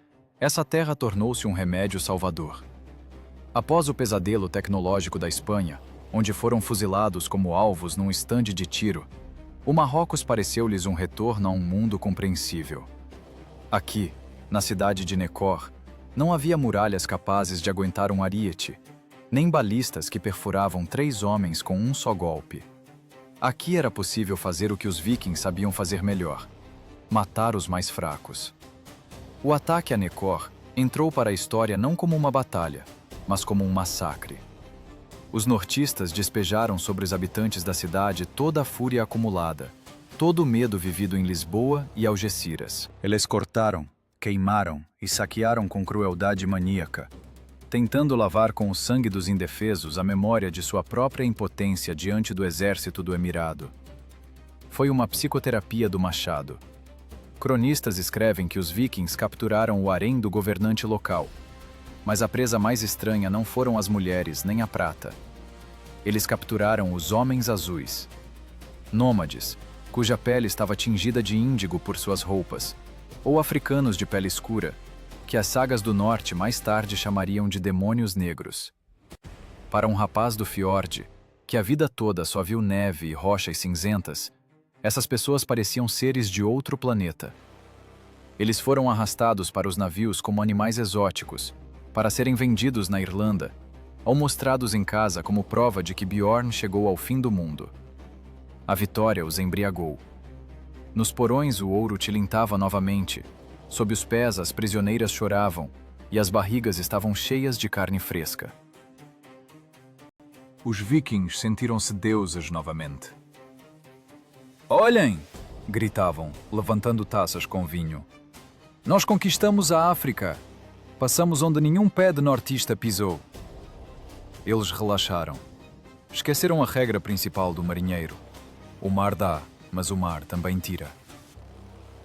essa terra tornou-se um remédio salvador. Após o pesadelo tecnológico da Espanha, onde foram fuzilados como alvos num estande de tiro, o Marrocos pareceu-lhes um retorno a um mundo compreensível. Aqui, na cidade de Nekor, não havia muralhas capazes de aguentar um ariete, nem balistas que perfuravam 3 homens com um só golpe. Aqui era possível fazer o que os vikings sabiam fazer melhor: matar os mais fracos. O ataque a Nekor entrou para a história não como uma batalha, mas como um massacre. Os nortistas despejaram sobre os habitantes da cidade toda a fúria acumulada, todo o medo vivido em Lisboa e Algeciras. Eles cortaram, queimaram e saquearam com crueldade maníaca, tentando lavar com o sangue dos indefesos a memória de sua própria impotência diante do exército do Emirado. Foi uma psicoterapia do machado. Cronistas escrevem que os vikings capturaram o harém do governante local, mas a presa mais estranha não foram as mulheres nem a prata. Eles capturaram os homens azuis, nômades, cuja pele estava tingida de índigo por suas roupas, ou africanos de pele escura, que as sagas do norte mais tarde chamariam de demônios negros. Para um rapaz do fiord, que a vida toda só viu neve e rochas cinzentas, essas pessoas pareciam seres de outro planeta. Eles foram arrastados para os navios como animais exóticos, para serem vendidos na Irlanda, ou mostrados em casa como prova de que Bjorn chegou ao fim do mundo. A vitória os embriagou. Nos porões o ouro tilintava novamente, sob os pés as prisioneiras choravam e as barrigas estavam cheias de carne fresca. Os vikings sentiram-se deuses novamente. Olhem! Gritavam, levantando taças com vinho. Nós conquistamos a África! Passamos onde nenhum pé de nortista pisou. Eles relaxaram. Esqueceram a regra principal do marinheiro. O mar dá, mas o mar também tira.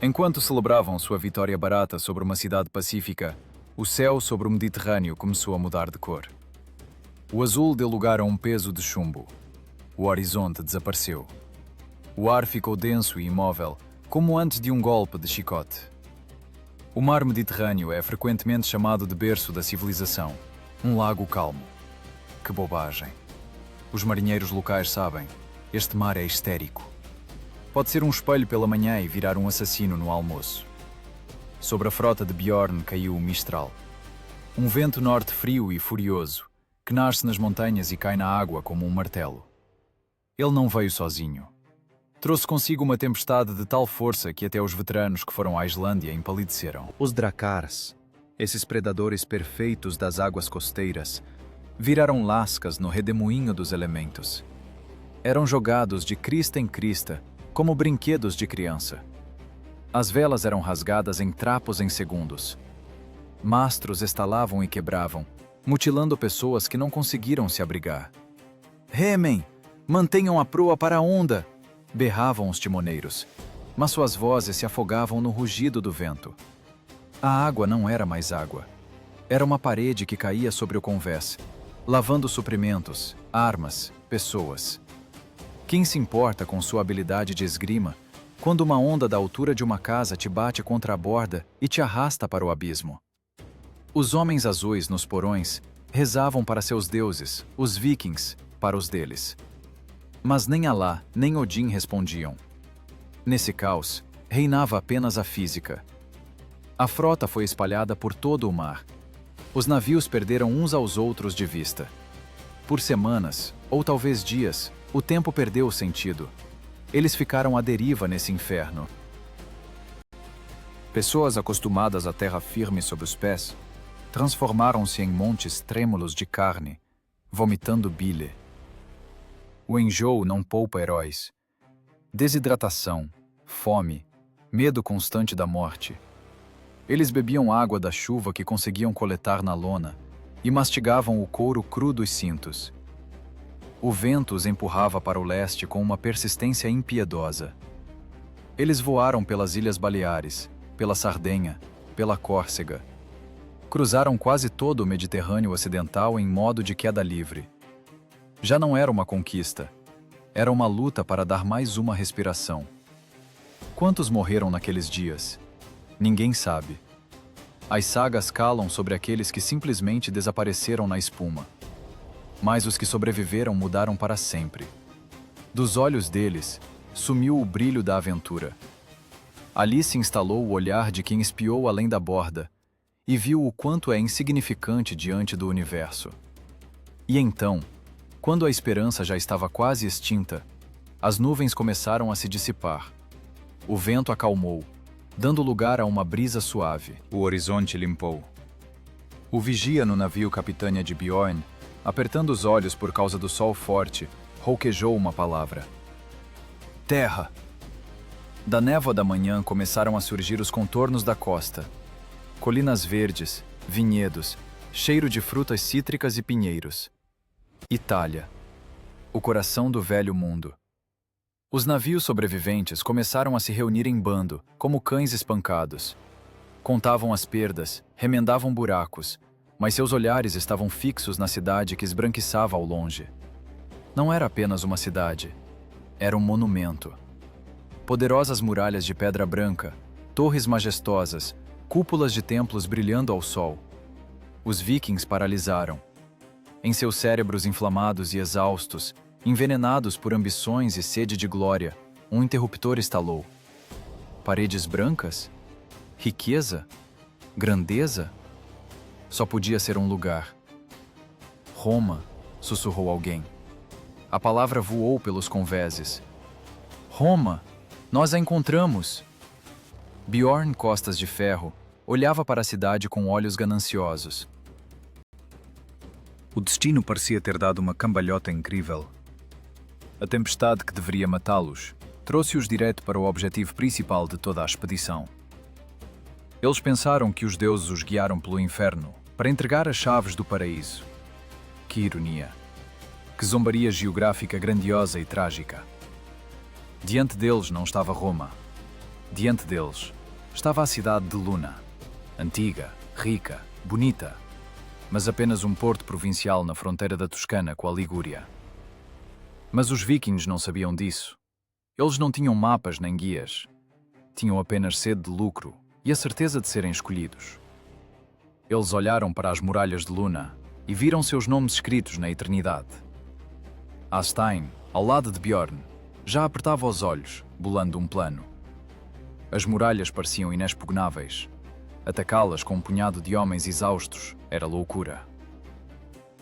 Enquanto celebravam sua vitória barata sobre uma cidade pacífica, o céu sobre o Mediterrâneo começou a mudar de cor. O azul deu lugar a um peso de chumbo. O horizonte desapareceu. O ar ficou denso e imóvel, como antes de um golpe de chicote. O mar Mediterrâneo é frequentemente chamado de berço da civilização, um lago calmo. Que bobagem! Os marinheiros locais sabem, este mar é histérico. Pode ser um espelho pela manhã e virar um assassino no almoço. Sobre a frota de Bjorn caiu o Mistral. Um vento norte frio e furioso, que nasce nas montanhas e cai na água como um martelo. Ele não veio sozinho. Trouxe consigo uma tempestade de tal força que até os veteranos que foram à Islândia empalideceram. Os Drakars, esses predadores perfeitos das águas costeiras, viraram lascas no redemoinho dos elementos. Eram jogados de crista em crista, como brinquedos de criança. As velas eram rasgadas em trapos em segundos. Mastros estalavam e quebravam, mutilando pessoas que não conseguiram se abrigar. Remem! Mantenham a proa para a onda! Berravam os timoneiros, mas suas vozes se afogavam no rugido do vento. A água não era mais água. Era uma parede que caía sobre o convés, lavando suprimentos, armas, pessoas. Quem se importa com sua habilidade de esgrima quando uma onda da altura de uma casa te bate contra a borda e te arrasta para o abismo? Os homens azuis nos porões rezavam para seus deuses, os vikings, para os deles. Mas nem Alá, nem Odin respondiam. Nesse caos, reinava apenas a física. A frota foi espalhada por todo o mar. Os navios perderam uns aos outros de vista. Por semanas, ou talvez dias, o tempo perdeu o sentido. Eles ficaram à deriva nesse inferno. Pessoas acostumadas à terra firme sob os pés transformaram-se em montes trêmulos de carne, vomitando bile. O enjoo não poupa heróis. Desidratação, fome, medo constante da morte. Eles bebiam água da chuva que conseguiam coletar na lona e mastigavam o couro cru dos cintos. O vento os empurrava para o leste com uma persistência impiedosa. Eles voaram pelas Ilhas Baleares, pela Sardenha, pela Córcega. Cruzaram quase todo o Mediterrâneo Ocidental em modo de queda livre. Já não era uma conquista. Era uma luta para dar mais uma respiração. Quantos morreram naqueles dias? Ninguém sabe. As sagas calam sobre aqueles que simplesmente desapareceram na espuma. Mas os que sobreviveram mudaram para sempre. Dos olhos deles, sumiu o brilho da aventura. Ali se instalou o olhar de quem espiou além da borda e viu o quanto é insignificante diante do universo. E então, quando a esperança já estava quase extinta, as nuvens começaram a se dissipar. O vento acalmou, dando lugar a uma brisa suave. O horizonte limpou. O vigia no navio Capitânia de Bjorn, apertando os olhos por causa do sol forte, rouquejou uma palavra. Terra! Da névoa da manhã começaram a surgir os contornos da costa. Colinas verdes, vinhedos, cheiro de frutas cítricas e pinheiros. Itália, o coração do velho mundo. Os navios sobreviventes começaram a se reunir em bando, como cães espancados. Contavam as perdas, remendavam buracos, mas seus olhares estavam fixos na cidade que esbranquiçava ao longe. Não era apenas uma cidade, era um monumento. Poderosas muralhas de pedra branca, torres majestosas, cúpulas de templos brilhando ao sol. Os vikings paralisaram. Em seus cérebros inflamados e exaustos, envenenados por ambições e sede de glória, um interruptor estalou. Paredes brancas? Riqueza? Grandeza? Só podia ser um lugar. Roma, sussurrou alguém. A palavra voou pelos convéses. Roma! Nós a encontramos! Bjorn Costas de Ferro olhava para a cidade com olhos gananciosos. O destino parecia ter dado uma cambalhota incrível. A tempestade que deveria matá-los trouxe-os direto para o objetivo principal de toda a expedição. Eles pensaram que os deuses os guiaram pelo inferno para entregar as chaves do paraíso. Que ironia! Que zombaria geográfica grandiosa e trágica! Diante deles não estava Roma. Diante deles estava a cidade de Luna, antiga, rica, bonita, mas apenas um porto provincial na fronteira da Toscana com a Ligúria. Mas os vikings não sabiam disso. Eles não tinham mapas nem guias. Tinham apenas sede de lucro e a certeza de serem escolhidos. Eles olharam para as muralhas de Luna e viram seus nomes escritos na eternidade. Astein, ao lado de Bjorn, já apertava os olhos, bolando um plano. As muralhas pareciam inexpugnáveis. Atacá-las com um punhado de homens exaustos era loucura.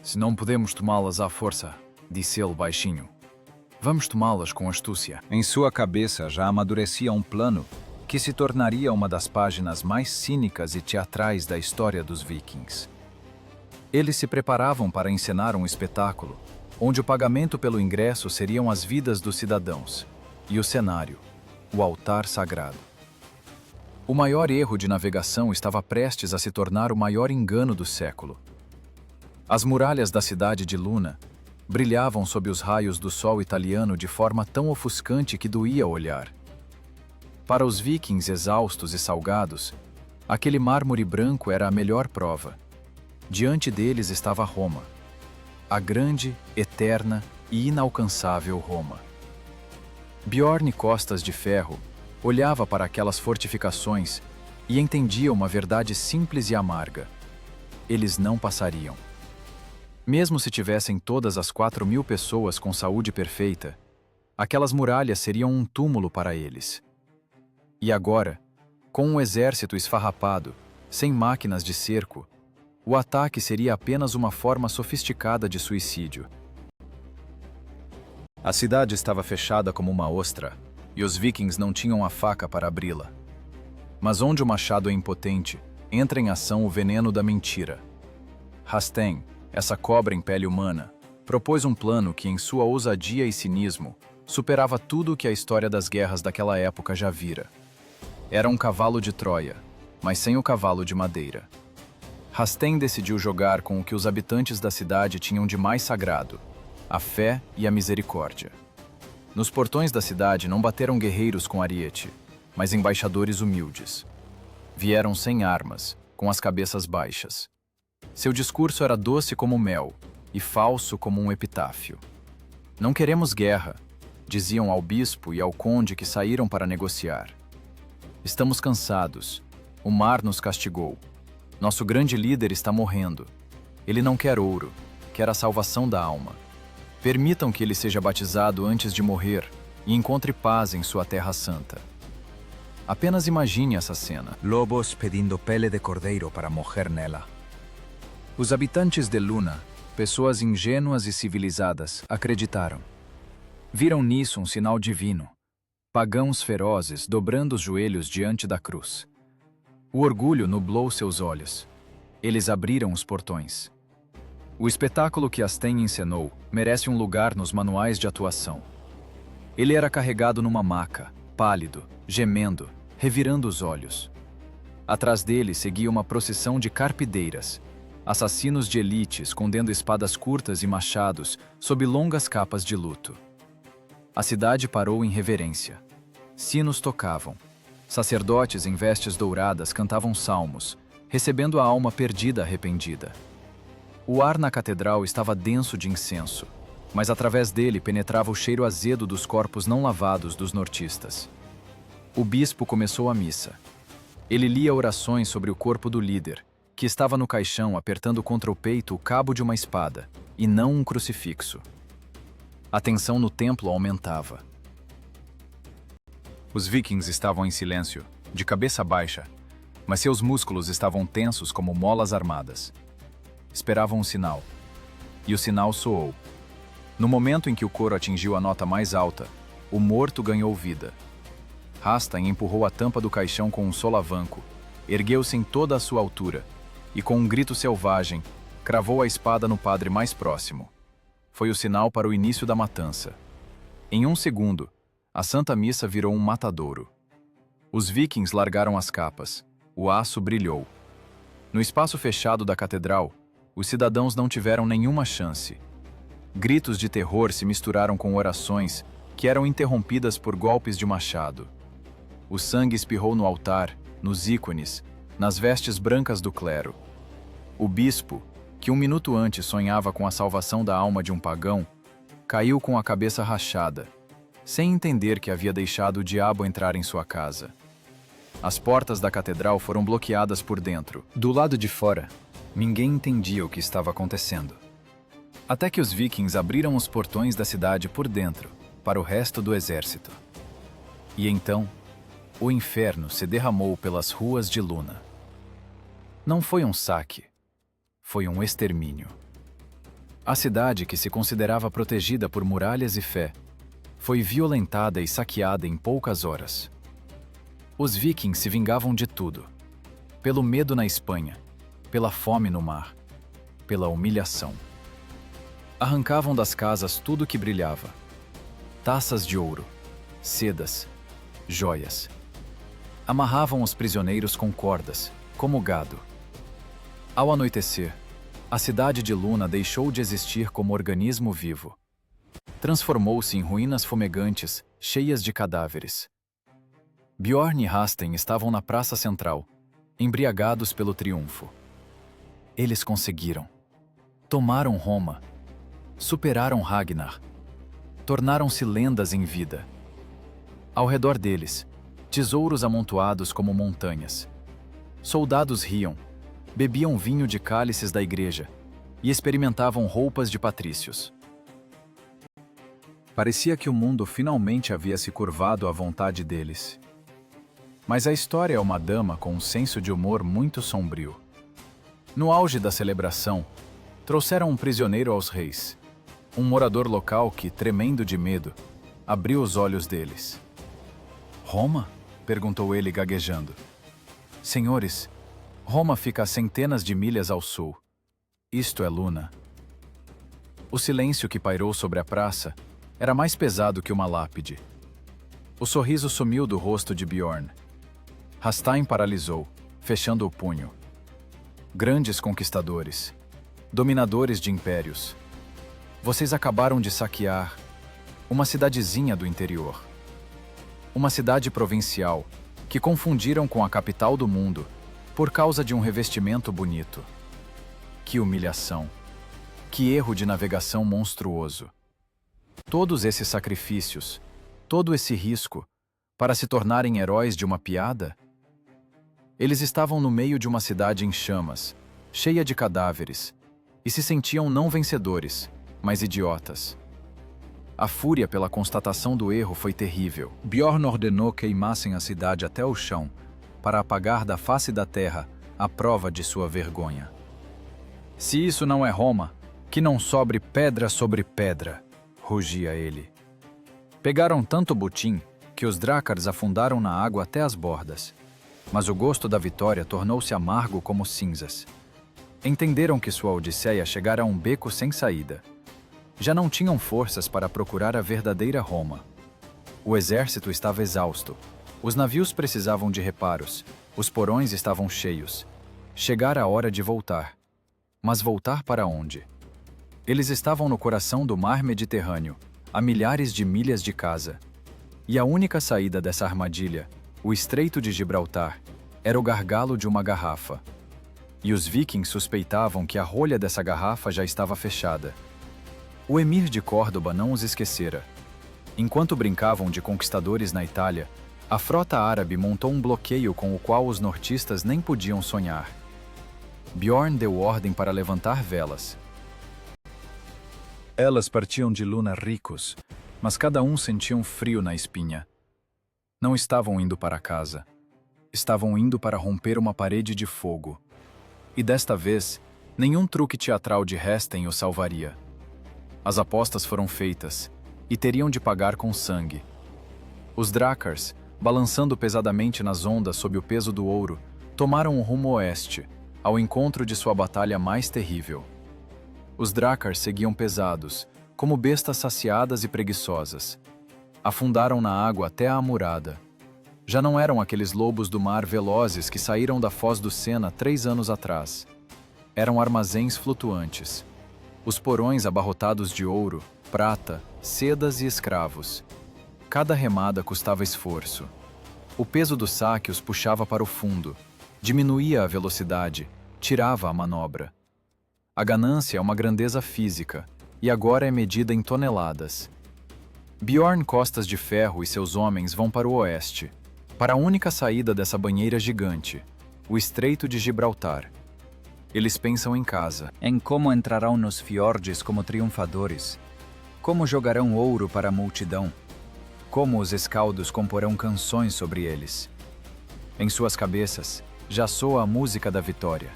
Se não podemos tomá-las à força, disse ele baixinho, vamos tomá-las com astúcia. Em sua cabeça já amadurecia um plano que se tornaria uma das páginas mais cínicas e teatrais da história dos vikings. Eles se preparavam para encenar um espetáculo, onde o pagamento pelo ingresso seriam as vidas dos cidadãos, e o cenário, o altar sagrado. O maior erro de navegação estava prestes a se tornar o maior engano do século. As muralhas da cidade de Luna brilhavam sob os raios do sol italiano de forma tão ofuscante que doía olhar. Para os vikings exaustos e salgados, aquele mármore branco era a melhor prova. Diante deles estava Roma, a grande, eterna e inalcançável Roma. Bjorn Costas de Ferro olhava para aquelas fortificações e entendia uma verdade simples e amarga. Eles não passariam. Mesmo se tivessem todas as 4.000 pessoas com saúde perfeita, aquelas muralhas seriam um túmulo para eles. E agora, com um exército esfarrapado, sem máquinas de cerco, o ataque seria apenas uma forma sofisticada de suicídio. A cidade estava fechada como uma ostra, e os vikings não tinham a faca para abri-la. Mas onde o machado é impotente, entra em ação o veneno da mentira. Rasten, essa cobra em pele humana, propôs um plano que, em sua ousadia e cinismo, superava tudo o que a história das guerras daquela época já vira. Era um cavalo de Troia, mas sem o cavalo de madeira. Rasten decidiu jogar com o que os habitantes da cidade tinham de mais sagrado, a fé e a misericórdia. Nos portões da cidade não bateram guerreiros com ariete, mas embaixadores humildes. Vieram sem armas, com as cabeças baixas. Seu discurso era doce como mel e falso como um epitáfio. Não queremos guerra, diziam ao bispo e ao conde que saíram para negociar. Estamos cansados. O mar nos castigou. Nosso grande líder está morrendo. Ele não quer ouro, quer a salvação da alma. Permitam que ele seja batizado antes de morrer e encontre paz em sua terra santa. Apenas imagine essa cena. Lobos pedindo pele de cordeiro para morrer nela. Os habitantes de Luna, pessoas ingênuas e civilizadas, acreditaram. Viram nisso um sinal divino. Pagãos ferozes dobrando os joelhos diante da cruz. O orgulho nublou seus olhos. Eles abriram os portões. O espetáculo que Asten encenou merece um lugar nos manuais de atuação. Ele era carregado numa maca, pálido, gemendo, revirando os olhos. Atrás dele seguia uma procissão de carpideiras, assassinos de elite escondendo espadas curtas e machados sob longas capas de luto. A cidade parou em reverência. Sinos tocavam. Sacerdotes em vestes douradas cantavam salmos, recebendo a alma perdida arrependida. O ar na catedral estava denso de incenso, mas através dele penetrava o cheiro azedo dos corpos não lavados dos nortistas. O bispo começou a missa. Ele lia orações sobre o corpo do líder, que estava no caixão apertando contra o peito o cabo de uma espada, e não um crucifixo. A tensão no templo aumentava. Os vikings estavam em silêncio, de cabeça baixa, mas seus músculos estavam tensos como molas armadas. Esperavam um sinal. E o sinal soou. No momento em que o coro atingiu a nota mais alta, o morto ganhou vida. Rasten empurrou a tampa do caixão com um solavanco, ergueu-se em toda a sua altura e, com um grito selvagem, cravou a espada no padre mais próximo. Foi o sinal para o início da matança. Em um segundo, a Santa Missa virou um matadouro. Os vikings largaram as capas. O aço brilhou. No espaço fechado da catedral, os cidadãos não tiveram nenhuma chance. Gritos de terror se misturaram com orações que eram interrompidas por golpes de machado. O sangue espirrou no altar, nos ícones, nas vestes brancas do clero. O bispo, que um minuto antes sonhava com a salvação da alma de um pagão, caiu com a cabeça rachada, sem entender que havia deixado o diabo entrar em sua casa. As portas da catedral foram bloqueadas por dentro. Do lado de fora, ninguém entendia o que estava acontecendo. Até que os vikings abriram os portões da cidade por dentro, para o resto do exército. E então, o inferno se derramou pelas ruas de Luna. Não foi um saque, foi um extermínio. A cidade, que se considerava protegida por muralhas e fé, foi violentada e saqueada em poucas horas. Os vikings se vingavam de tudo: pelo medo na Espanha, pela fome no mar, pela humilhação. Arrancavam das casas tudo que brilhava: taças de ouro, sedas, joias. Amarravam os prisioneiros com cordas, como gado. Ao anoitecer, a cidade de Luna deixou de existir como organismo vivo. Transformou-se em ruínas fumegantes, cheias de cadáveres. Bjorn e Rasten estavam na praça central, embriagados pelo triunfo. Eles conseguiram. Tomaram Roma. Superaram Ragnar. Tornaram-se lendas em vida. Ao redor deles, tesouros amontoados como montanhas. Soldados riam, bebiam vinho de cálices da igreja e experimentavam roupas de patrícios. Parecia que o mundo finalmente havia se curvado à vontade deles. Mas a história é uma dama com um senso de humor muito sombrio. No auge da celebração, trouxeram um prisioneiro aos reis, um morador local que, tremendo de medo, abriu os olhos deles. "Roma?" perguntou ele gaguejando. "Senhores, Roma fica a centenas de milhas ao sul. Isto é Luna." O silêncio que pairou sobre a praça era mais pesado que uma lápide. O sorriso sumiu do rosto de Bjorn. Rastein paralisou, fechando o punho. Grandes conquistadores, dominadores de impérios. Vocês acabaram de saquear uma cidadezinha do interior. Uma cidade provincial que confundiram com a capital do mundo por causa de um revestimento bonito. Que humilhação! Que erro de navegação monstruoso! Todos esses sacrifícios, todo esse risco, para se tornarem heróis de uma piada? Eles estavam no meio de uma cidade em chamas, cheia de cadáveres, e se sentiam não vencedores, mas idiotas. A fúria pela constatação do erro foi terrível. Bjorn ordenou que queimassem a cidade até o chão, para apagar da face da terra a prova de sua vergonha. "Se isso não é Roma, que não sobre pedra sobre pedra", rugia ele. Pegaram tanto butim que os drácares afundaram na água até as bordas. Mas o gosto da vitória tornou-se amargo como cinzas. Entenderam que sua odisseia chegara a um beco sem saída. Já não tinham forças para procurar a verdadeira Roma. O exército estava exausto. Os navios precisavam de reparos. Os porões estavam cheios. Chegara a hora de voltar. Mas voltar para onde? Eles estavam no coração do mar Mediterrâneo, a milhares de milhas de casa. E a única saída dessa armadilha, o Estreito de Gibraltar, era o gargalo de uma garrafa. E os vikings suspeitavam que a rolha dessa garrafa já estava fechada. O emir de Córdoba não os esquecera. Enquanto brincavam de conquistadores na Itália, a frota árabe montou um bloqueio com o qual os nortistas nem podiam sonhar. Bjorn deu ordem para levantar velas. Elas partiam de Luna ricos, mas cada um sentia um frio na espinha. Não estavam indo para casa. Estavam indo para romper uma parede de fogo. E desta vez, nenhum truque teatral de Rasten o salvaria. As apostas foram feitas, e teriam de pagar com sangue. Os drácars, balançando pesadamente nas ondas sob o peso do ouro, tomaram o rumo oeste, ao encontro de sua batalha mais terrível. Os drácars seguiam pesados, como bestas saciadas e preguiçosas. Afundaram na água até a amurada. Já não eram aqueles lobos do mar velozes que saíram da foz do Sena 3 anos atrás. Eram armazéns flutuantes. Os porões abarrotados de ouro, prata, sedas e escravos. Cada remada custava esforço. O peso do saque os puxava para o fundo, diminuía a velocidade, tirava a manobra. A ganância é uma grandeza física, e agora é medida em toneladas. Bjorn Costas de Ferro e seus homens vão para o oeste, para a única saída dessa banheira gigante, o Estreito de Gibraltar. Eles pensam em casa. Em como entrarão nos fiordes como triunfadores, como jogarão ouro para a multidão, como os escaldos comporão canções sobre eles. Em suas cabeças já soa a música da vitória.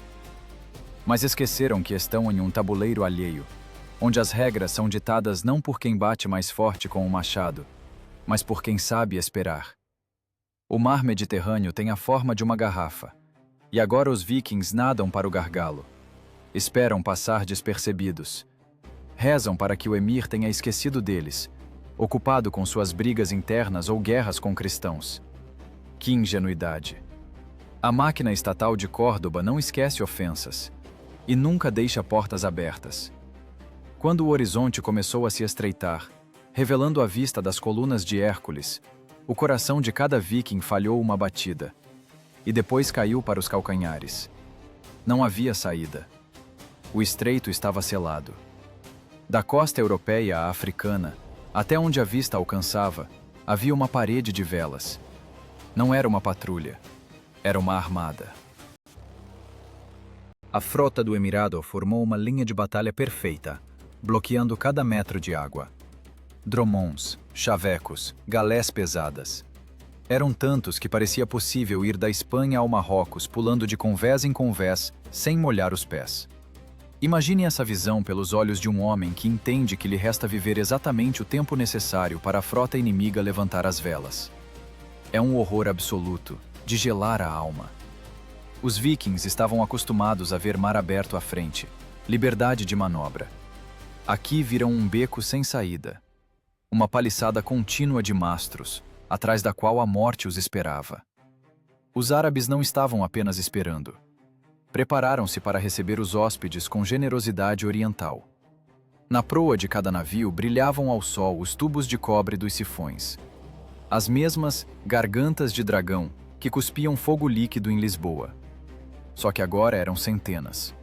Mas esqueceram que estão em um tabuleiro alheio, onde as regras são ditadas não por quem bate mais forte com o machado, mas por quem sabe esperar. O mar Mediterrâneo tem a forma de uma garrafa, e agora os vikings nadam para o gargalo. Esperam passar despercebidos. Rezam para que o emir tenha esquecido deles, ocupado com suas brigas internas ou guerras com cristãos. Que ingenuidade! A máquina estatal de Córdoba não esquece ofensas, e nunca deixa portas abertas. Quando o horizonte começou a se estreitar, revelando a vista das colunas de Hércules, o coração de cada viking falhou uma batida, e depois caiu para os calcanhares. Não havia saída. O estreito estava selado. Da costa europeia à africana, até onde a vista alcançava, havia uma parede de velas. Não era uma patrulha, era uma armada. A frota do Emirado formou uma linha de batalha perfeita, bloqueando cada metro de água. Dromons, chavecos, galés pesadas. Eram tantos que parecia possível ir da Espanha ao Marrocos pulando de convés em convés, sem molhar os pés. Imagine essa visão pelos olhos de um homem que entende que lhe resta viver exatamente o tempo necessário para a frota inimiga levantar as velas. É um horror absoluto, de gelar a alma. Os vikings estavam acostumados a ver mar aberto à frente, liberdade de manobra. Aqui viram um beco sem saída. Uma paliçada contínua de mastros, atrás da qual a morte os esperava. Os árabes não estavam apenas esperando. Prepararam-se para receber os hóspedes com generosidade oriental. Na proa de cada navio brilhavam ao sol os tubos de cobre dos sifões. As mesmas gargantas de dragão que cuspiam fogo líquido em Lisboa. Só que agora eram centenas.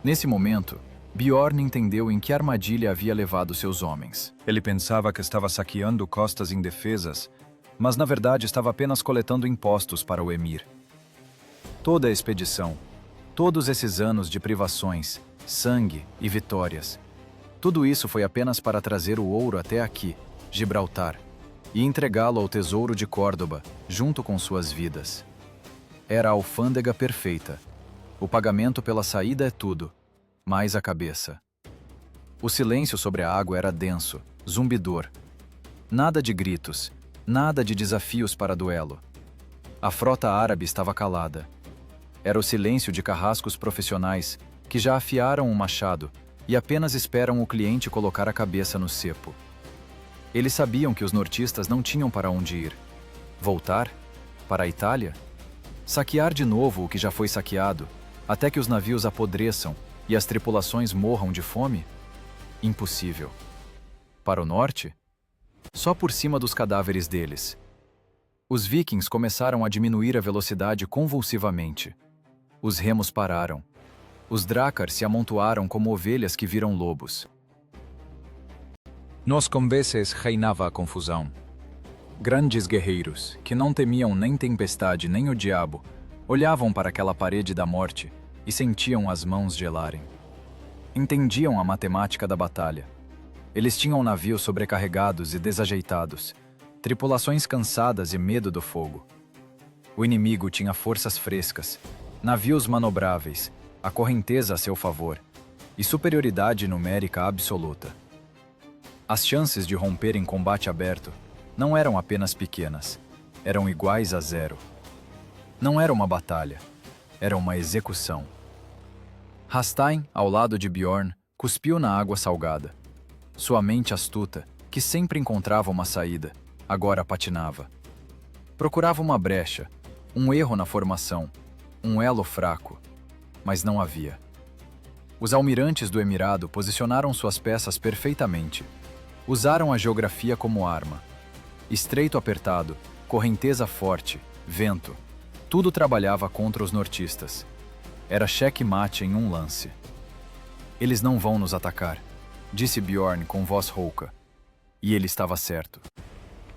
Nesse momento, Bjorn entendeu em que armadilha havia levado seus homens. Ele pensava que estava saqueando costas indefesas, mas na verdade estava apenas coletando impostos para o emir. Toda a expedição, todos esses anos de privações, sangue e vitórias, tudo isso foi apenas para trazer o ouro até aqui, Gibraltar, e entregá-lo ao tesouro de Córdoba, junto com suas vidas. Era a alfândega perfeita. O pagamento pela saída é tudo, mais a cabeça. O silêncio sobre a água era denso, zumbidor. Nada de gritos, nada de desafios para duelo. A frota árabe estava calada. Era o silêncio de carrascos profissionais que já afiaram um machado e apenas esperam o cliente colocar a cabeça no cepo. Eles sabiam que os nortistas não tinham para onde ir. Voltar? Para a Itália? Saquear de novo o que já foi saqueado, até que os navios apodreçam e as tripulações morram de fome? Impossível. Para o norte? Só por cima dos cadáveres deles. Os vikings começaram a diminuir a velocidade convulsivamente. Os remos pararam. Os drácar se amontoaram como ovelhas que viram lobos. Nos conveses reinava a confusão. Grandes guerreiros, que não temiam nem tempestade nem o diabo, olhavam para aquela parede da morte e sentiam as mãos gelarem. Entendiam a matemática da batalha. Eles tinham navios sobrecarregados e desajeitados, tripulações cansadas e medo do fogo. O inimigo tinha forças frescas, navios manobráveis, a correnteza a seu favor e superioridade numérica absoluta. As chances de romper em combate aberto não eram apenas pequenas, eram iguais a zero. Não era uma batalha, era uma execução. Rastein, ao lado de Bjorn, cuspiu na água salgada. Sua mente astuta, que sempre encontrava uma saída, agora patinava. Procurava uma brecha, um erro na formação, um elo fraco, mas não havia. Os almirantes do Emirado posicionaram suas peças perfeitamente. Usaram a geografia como arma. Estreito apertado, correnteza forte, vento. Tudo trabalhava contra os nortistas. Era cheque-mate em um lance. Eles não vão nos atacar, disse Bjorn com voz rouca. E ele estava certo.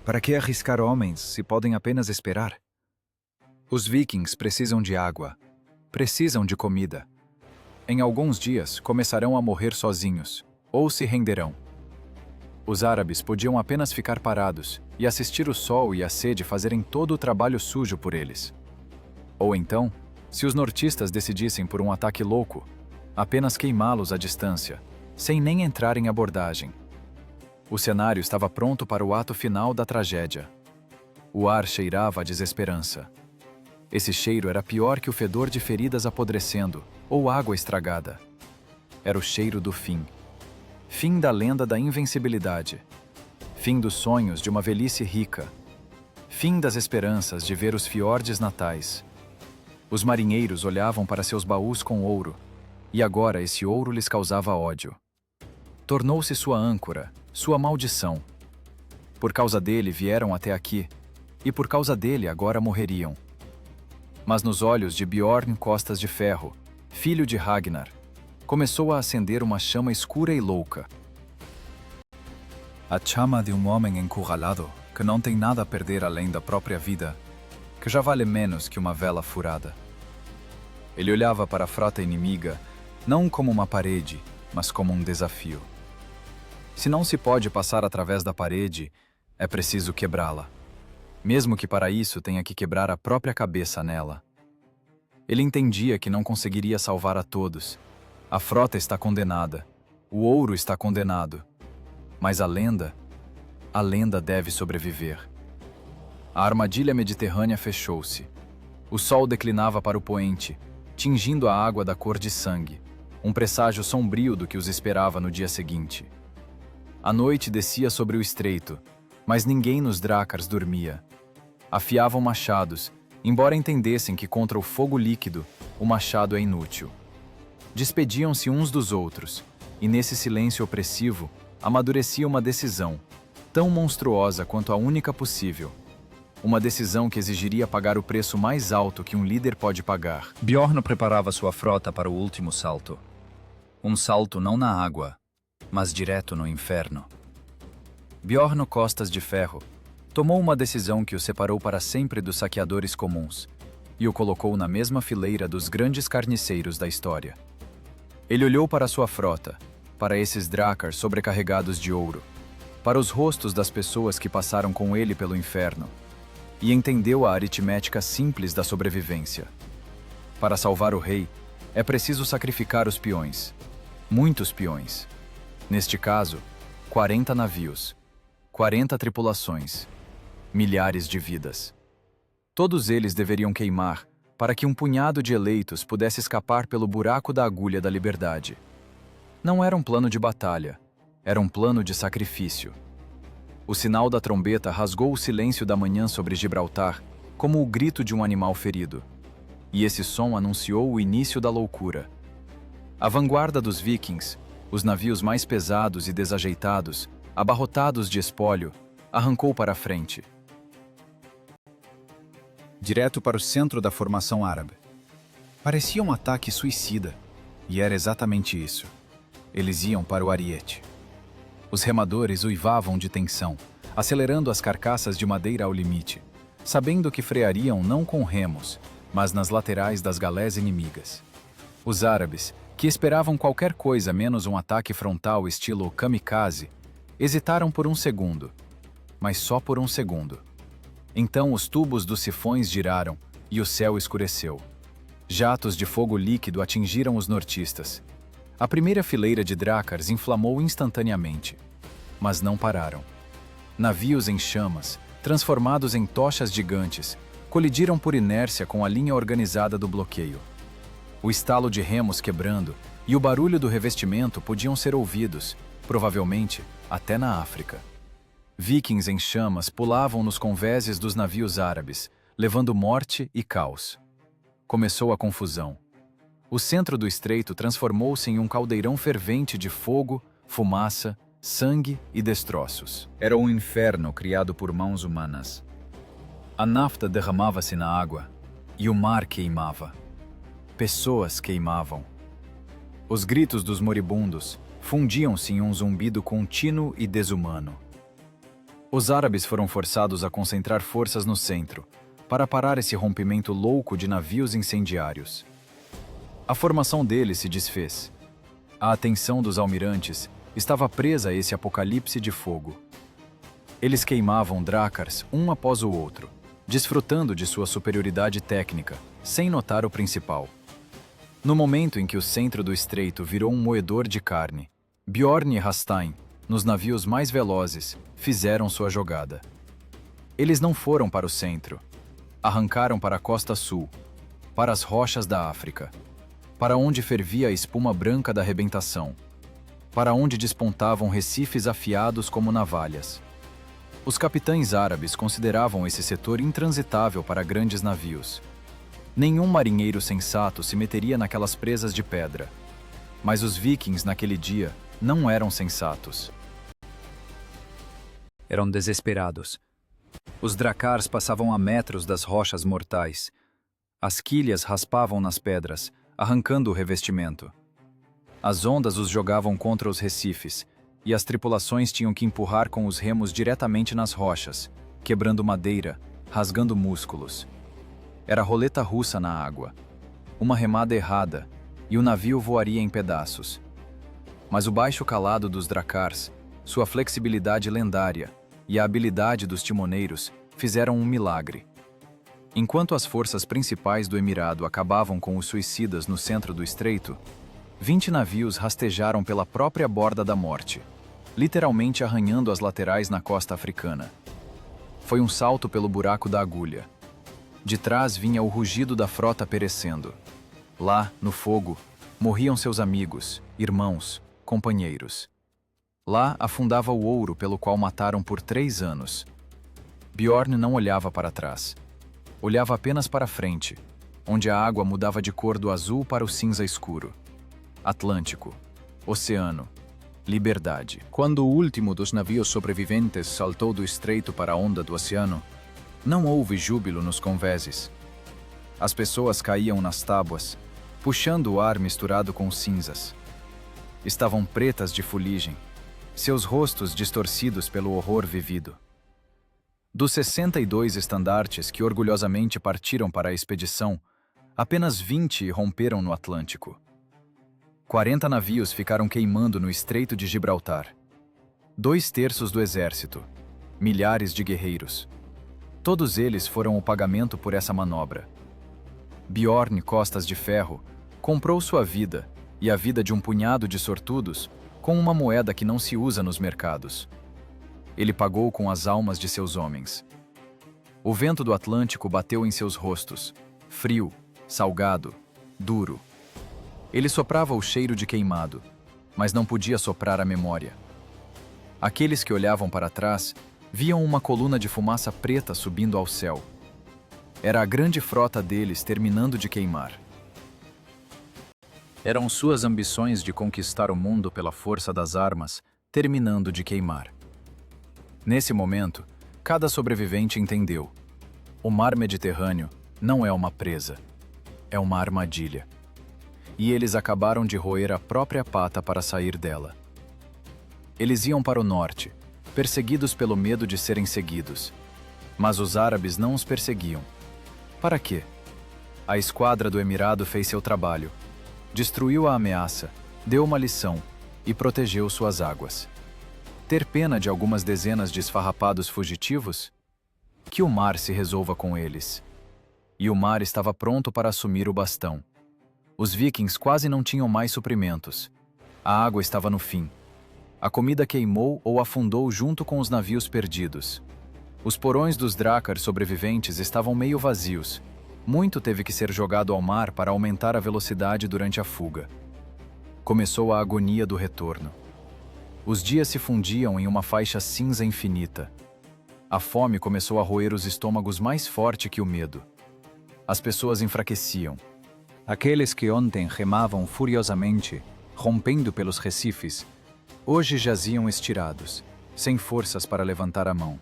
Para que arriscar homens se podem apenas esperar? Os vikings precisam de água. Precisam de comida. Em alguns dias começarão a morrer sozinhos, ou se renderão. Os árabes podiam apenas ficar parados e assistir o sol e a sede fazerem todo o trabalho sujo por eles. Ou então, se os nortistas decidissem por um ataque louco, apenas queimá-los à distância, sem nem entrar em abordagem. O cenário estava pronto para o ato final da tragédia. O ar cheirava a desesperança. Esse cheiro era pior que o fedor de feridas apodrecendo ou água estragada. Era o cheiro do fim. Fim da lenda da invencibilidade. Fim dos sonhos de uma velhice rica. Fim das esperanças de ver os fiordes natais. Os marinheiros olhavam para seus baús com ouro, e agora esse ouro lhes causava ódio. Tornou-se sua âncora, sua maldição. Por causa dele vieram até aqui, e por causa dele agora morreriam. Mas nos olhos de Bjorn Costas de Ferro, filho de Ragnar, começou a acender uma chama escura e louca. A chama de um homem encurralado, que não tem nada a perder além da própria vida, que já vale menos que uma vela furada. Ele olhava para a frota inimiga, não como uma parede, mas como um desafio. Se não se pode passar através da parede, é preciso quebrá-la. Mesmo que para isso tenha que quebrar a própria cabeça nela. Ele entendia que não conseguiria salvar a todos. A frota está condenada. O ouro está condenado. Mas a lenda deve sobreviver. A armadilha mediterrânea fechou-se. O sol declinava para o poente, tingindo a água da cor de sangue, um presságio sombrio do que os esperava no dia seguinte. A noite descia sobre o estreito, mas ninguém nos Drácars dormia. Afiavam machados, embora entendessem que contra o fogo líquido, o machado é inútil. Despediam-se uns dos outros, e nesse silêncio opressivo, amadurecia uma decisão, tão monstruosa quanto a única possível. Uma decisão que exigiria pagar o preço mais alto que um líder pode pagar. Bjorn preparava sua frota para o último salto. Um salto não na água, mas direto no inferno. Bjorn Costas de Ferro tomou uma decisão que o separou para sempre dos saqueadores comuns e o colocou na mesma fileira dos grandes carniceiros da história. Ele olhou para sua frota, para esses Drácars sobrecarregados de ouro, para os rostos das pessoas que passaram com ele pelo inferno, e entendeu a aritmética simples da sobrevivência. Para salvar o rei, é preciso sacrificar os peões. Muitos peões. Neste caso, 40 navios, 40 tripulações, milhares de vidas. Todos eles deveriam queimar para que um punhado de eleitos pudesse escapar pelo buraco da agulha da liberdade. Não era um plano de batalha, era um plano de sacrifício. O sinal da trombeta rasgou o silêncio da manhã sobre Gibraltar como o grito de um animal ferido. E esse som anunciou o início da loucura. A vanguarda dos vikings, os navios mais pesados e desajeitados, abarrotados de espólio, arrancou para a frente. Direto para o centro da formação árabe. Parecia um ataque suicida, e era exatamente isso. Eles iam para o ariete. Os remadores uivavam de tensão, acelerando as carcaças de madeira ao limite, sabendo que freariam não com remos, mas nas laterais das galés inimigas. Os árabes, que esperavam qualquer coisa menos um ataque frontal estilo kamikaze, hesitaram por um segundo, mas só por um segundo. Então os tubos dos sifões giraram e o céu escureceu. Jatos de fogo líquido atingiram os nortistas. A primeira fileira de Drácars inflamou instantaneamente, mas não pararam. Navios em chamas, transformados em tochas gigantes, colidiram por inércia com a linha organizada do bloqueio. O estalo de remos quebrando e o barulho do revestimento podiam ser ouvidos, provavelmente até na África. Vikings em chamas pulavam nos convéses dos navios árabes, levando morte e caos. Começou a confusão. O centro do estreito transformou-se em um caldeirão fervente de fogo, fumaça, sangue e destroços. Era um inferno criado por mãos humanas. A nafta derramava-se na água e o mar queimava. Pessoas queimavam. Os gritos dos moribundos fundiam-se em um zumbido contínuo e desumano. Os árabes foram forçados a concentrar forças no centro, para parar esse rompimento louco de navios incendiários. A formação deles se desfez. A atenção dos almirantes estava presa a esse apocalipse de fogo. Eles queimavam drácars um após o outro, desfrutando de sua superioridade técnica, sem notar o principal. No momento em que o centro do estreito virou um moedor de carne, Bjorn e Rastein, nos navios mais velozes, fizeram sua jogada. Eles não foram para o centro. Arrancaram para a costa sul, para as rochas da África, para onde fervia a espuma branca da arrebentação, para onde despontavam recifes afiados como navalhas. Os capitães árabes consideravam esse setor intransitável para grandes navios. Nenhum marinheiro sensato se meteria naquelas presas de pedra. Mas os vikings naquele dia não eram sensatos. Eram desesperados. Os dracars passavam a metros das rochas mortais. As quilhas raspavam nas pedras, arrancando o revestimento. As ondas os jogavam contra os recifes, e as tripulações tinham que empurrar com os remos diretamente nas rochas, quebrando madeira, rasgando músculos. Era roleta russa na água. Uma remada errada, e o navio voaria em pedaços. Mas o baixo calado dos dracars, sua flexibilidade lendária e a habilidade dos timoneiros fizeram um milagre. Enquanto as forças principais do Emirado acabavam com os suicidas no centro do estreito, 20 navios rastejaram pela própria borda da morte, literalmente arranhando as laterais na costa africana. Foi um salto pelo buraco da agulha. De trás vinha o rugido da frota perecendo. Lá, no fogo, morriam seus amigos, irmãos, companheiros. Lá afundava o ouro pelo qual mataram por 3 anos. Bjorn não olhava para trás. Olhava apenas para frente, onde a água mudava de cor do azul para o cinza escuro. Atlântico, oceano, liberdade. Quando o último dos navios sobreviventes saltou do estreito para a onda do oceano, não houve júbilo nos convéses. As pessoas caíam nas tábuas, puxando o ar misturado com cinzas. Estavam pretas de fuligem, seus rostos distorcidos pelo horror vivido. Dos 62 estandartes que orgulhosamente partiram para a expedição, apenas 20 romperam no Atlântico. 40 navios ficaram queimando no Estreito de Gibraltar. 2/3 do exército, milhares de guerreiros. Todos eles foram o pagamento por essa manobra. Bjorn Costas de Ferro comprou sua vida e a vida de um punhado de sortudos com uma moeda que não se usa nos mercados. Ele pagou com as almas de seus homens. O vento do Atlântico bateu em seus rostos, frio, salgado, duro. Ele soprava o cheiro de queimado, mas não podia soprar a memória. Aqueles que olhavam para trás viam uma coluna de fumaça preta subindo ao céu. Era a grande frota deles terminando de queimar. Eram suas ambições de conquistar o mundo pela força das armas, terminando de queimar. Nesse momento, cada sobrevivente entendeu: o mar Mediterrâneo não é uma presa, é uma armadilha. E eles acabaram de roer a própria pata para sair dela. Eles iam para o norte, perseguidos pelo medo de serem seguidos. Mas os árabes não os perseguiam. Para quê? A esquadra do Emirado fez seu trabalho. Destruiu a ameaça, deu uma lição e protegeu suas águas. Ter pena de algumas dezenas de esfarrapados fugitivos? Que o mar se resolva com eles. E o mar estava pronto para assumir o bastão. Os vikings quase não tinham mais suprimentos. A água estava no fim. A comida queimou ou afundou junto com os navios perdidos. Os porões dos drácars sobreviventes estavam meio vazios. Muito teve que ser jogado ao mar para aumentar a velocidade durante a fuga. Começou a agonia do retorno. Os dias se fundiam em uma faixa cinza infinita. A fome começou a roer os estômagos mais forte que o medo. As pessoas enfraqueciam. Aqueles que ontem remavam furiosamente, rompendo pelos recifes, hoje jaziam estirados, sem forças para levantar a mão.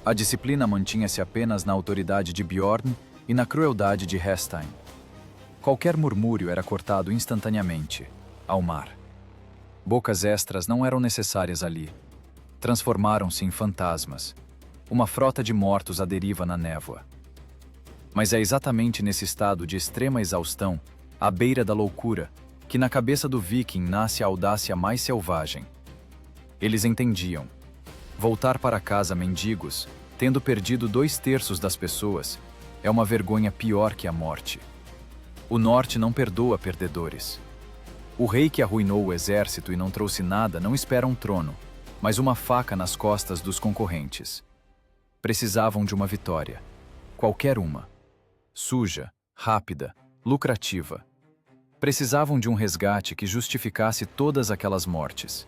A disciplina mantinha-se apenas na autoridade de Bjorn e na crueldade de Hestein. Qualquer murmúrio era cortado instantaneamente, ao mar. Bocas extras não eram necessárias ali. Transformaram-se em fantasmas, uma frota de mortos à deriva na névoa. Mas é exatamente nesse estado de extrema exaustão, à beira da loucura, que na cabeça do viking nasce a audácia mais selvagem. Eles entendiam. Voltar para casa mendigos, tendo perdido 2/3 das pessoas, é uma vergonha pior que a morte. O norte não perdoa perdedores. O rei que arruinou o exército e não trouxe nada não espera um trono, mas uma faca nas costas dos concorrentes. Precisavam de uma vitória. Qualquer uma. Suja, rápida, lucrativa. Precisavam de um resgate que justificasse todas aquelas mortes.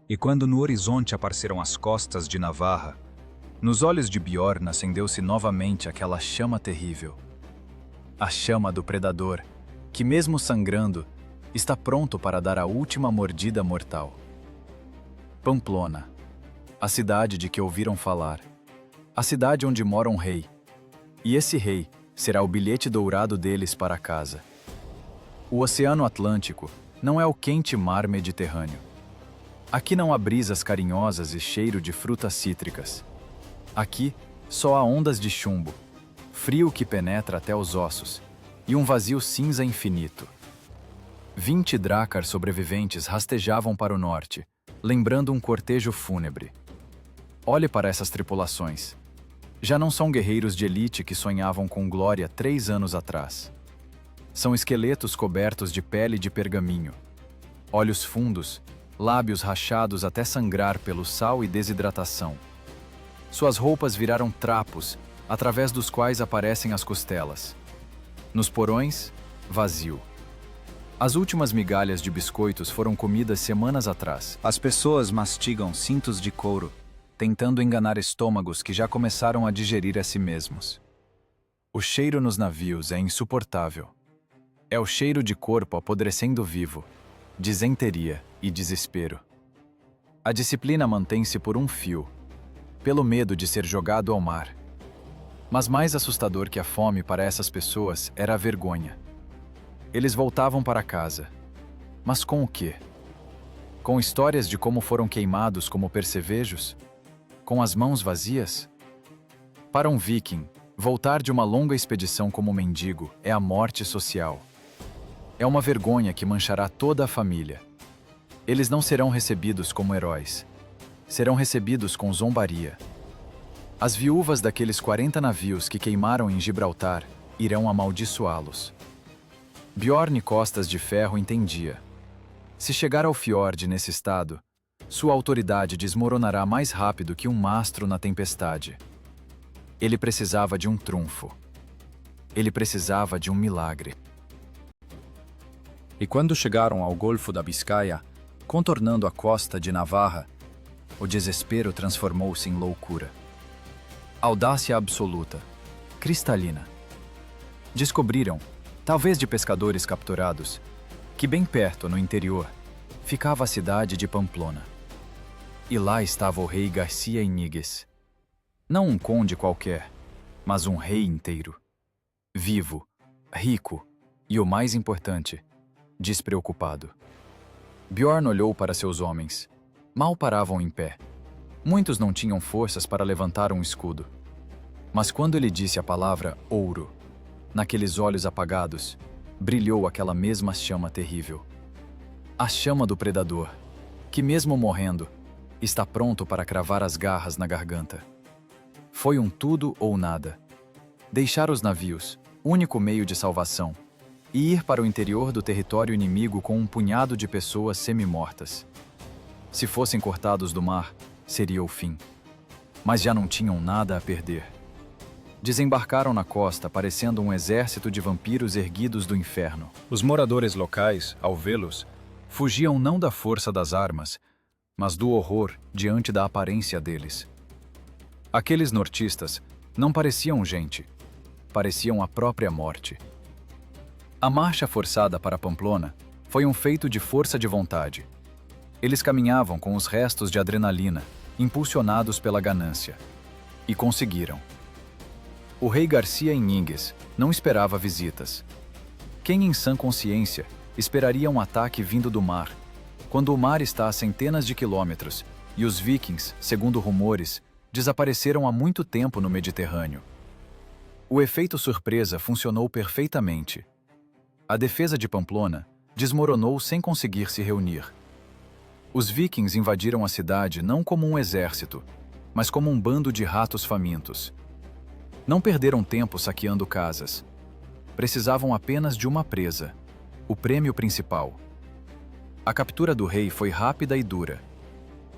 E quando no horizonte apareceram as costas de Navarra, nos olhos de Bjorn acendeu-se novamente aquela chama terrível. A chama do predador, que mesmo sangrando, está pronto para dar a última mordida mortal. Pamplona, a cidade de que ouviram falar, a cidade onde mora um rei. E esse rei será o bilhete dourado deles para casa. O Oceano Atlântico não é o quente mar Mediterrâneo. Aqui não há brisas carinhosas e cheiro de frutas cítricas. Aqui só há ondas de chumbo, frio que penetra até os ossos, e um vazio cinza infinito. 20 drácar sobreviventes rastejavam para o norte, lembrando um cortejo fúnebre. Olhe para essas tripulações. Já não são guerreiros de elite que sonhavam com glória 3 anos atrás. São esqueletos cobertos de pele de pergaminho. Olhos fundos, lábios rachados até sangrar pelo sal e desidratação. Suas roupas viraram trapos, através dos quais aparecem as costelas. Nos porões, vazio. As últimas migalhas de biscoitos foram comidas semanas atrás. As pessoas mastigam cintos de couro, tentando enganar estômagos que já começaram a digerir a si mesmos. O cheiro nos navios é insuportável. É o cheiro de corpo apodrecendo vivo, disenteria e desespero. A disciplina mantém-se por um fio, pelo medo de ser jogado ao mar. Mas mais assustador que a fome para essas pessoas era a vergonha. Eles voltavam para casa. Mas com o quê? Com histórias de como foram queimados como percevejos? Com as mãos vazias? Para um viking, voltar de uma longa expedição como mendigo é a morte social. É uma vergonha que manchará toda a família. Eles não serão recebidos como heróis. Serão recebidos com zombaria. As viúvas daqueles 40 navios que queimaram em Gibraltar irão amaldiçoá-los. Bjorn Costas de Ferro entendia. Se chegar ao fiord nesse estado, sua autoridade desmoronará mais rápido que um mastro na tempestade. Ele precisava de um trunfo. Ele precisava de um milagre. E quando chegaram ao Golfo da Biscaia, contornando a costa de Navarra, o desespero transformou-se em loucura. Audácia absoluta, cristalina. Descobriram, talvez de pescadores capturados, que bem perto, no interior, ficava a cidade de Pamplona. E lá estava o rei Garcia Iníguez. Não um conde qualquer, mas um rei inteiro. Vivo, rico e, o mais importante, despreocupado. Bjorn olhou para seus homens. Mal paravam em pé. Muitos não tinham forças para levantar um escudo. Mas quando ele disse a palavra ouro, naqueles olhos apagados, brilhou aquela mesma chama terrível. A chama do predador, que mesmo morrendo, está pronto para cravar as garras na garganta. Foi um tudo ou nada. Deixar os navios, único meio de salvação, e ir para o interior do território inimigo com um punhado de pessoas semi-mortas. Se fossem cortados do mar, seria o fim. Mas já não tinham nada a perder. Desembarcaram na costa, parecendo um exército de vampiros erguidos do inferno. Os moradores locais, ao vê-los, fugiam não da força das armas, mas do horror diante da aparência deles. Aqueles nortistas não pareciam gente. pareciam a própria morte. A marcha forçada para Pamplona foi um feito de força de vontade. Eles caminhavam com os restos de adrenalina, impulsionados pela ganância. E conseguiram. O rei Garcia Íñiguez não esperava visitas. Quem em sã consciência esperaria um ataque vindo do mar, quando o mar está a centenas de quilômetros e os vikings, segundo rumores, desapareceram há muito tempo no Mediterrâneo? O efeito surpresa funcionou perfeitamente. A defesa de Pamplona desmoronou sem conseguir se reunir. Os vikings invadiram a cidade não como um exército, mas como um bando de ratos famintos. Não perderam tempo saqueando casas. Precisavam apenas de uma presa, o prêmio principal. A captura do rei foi rápida e dura.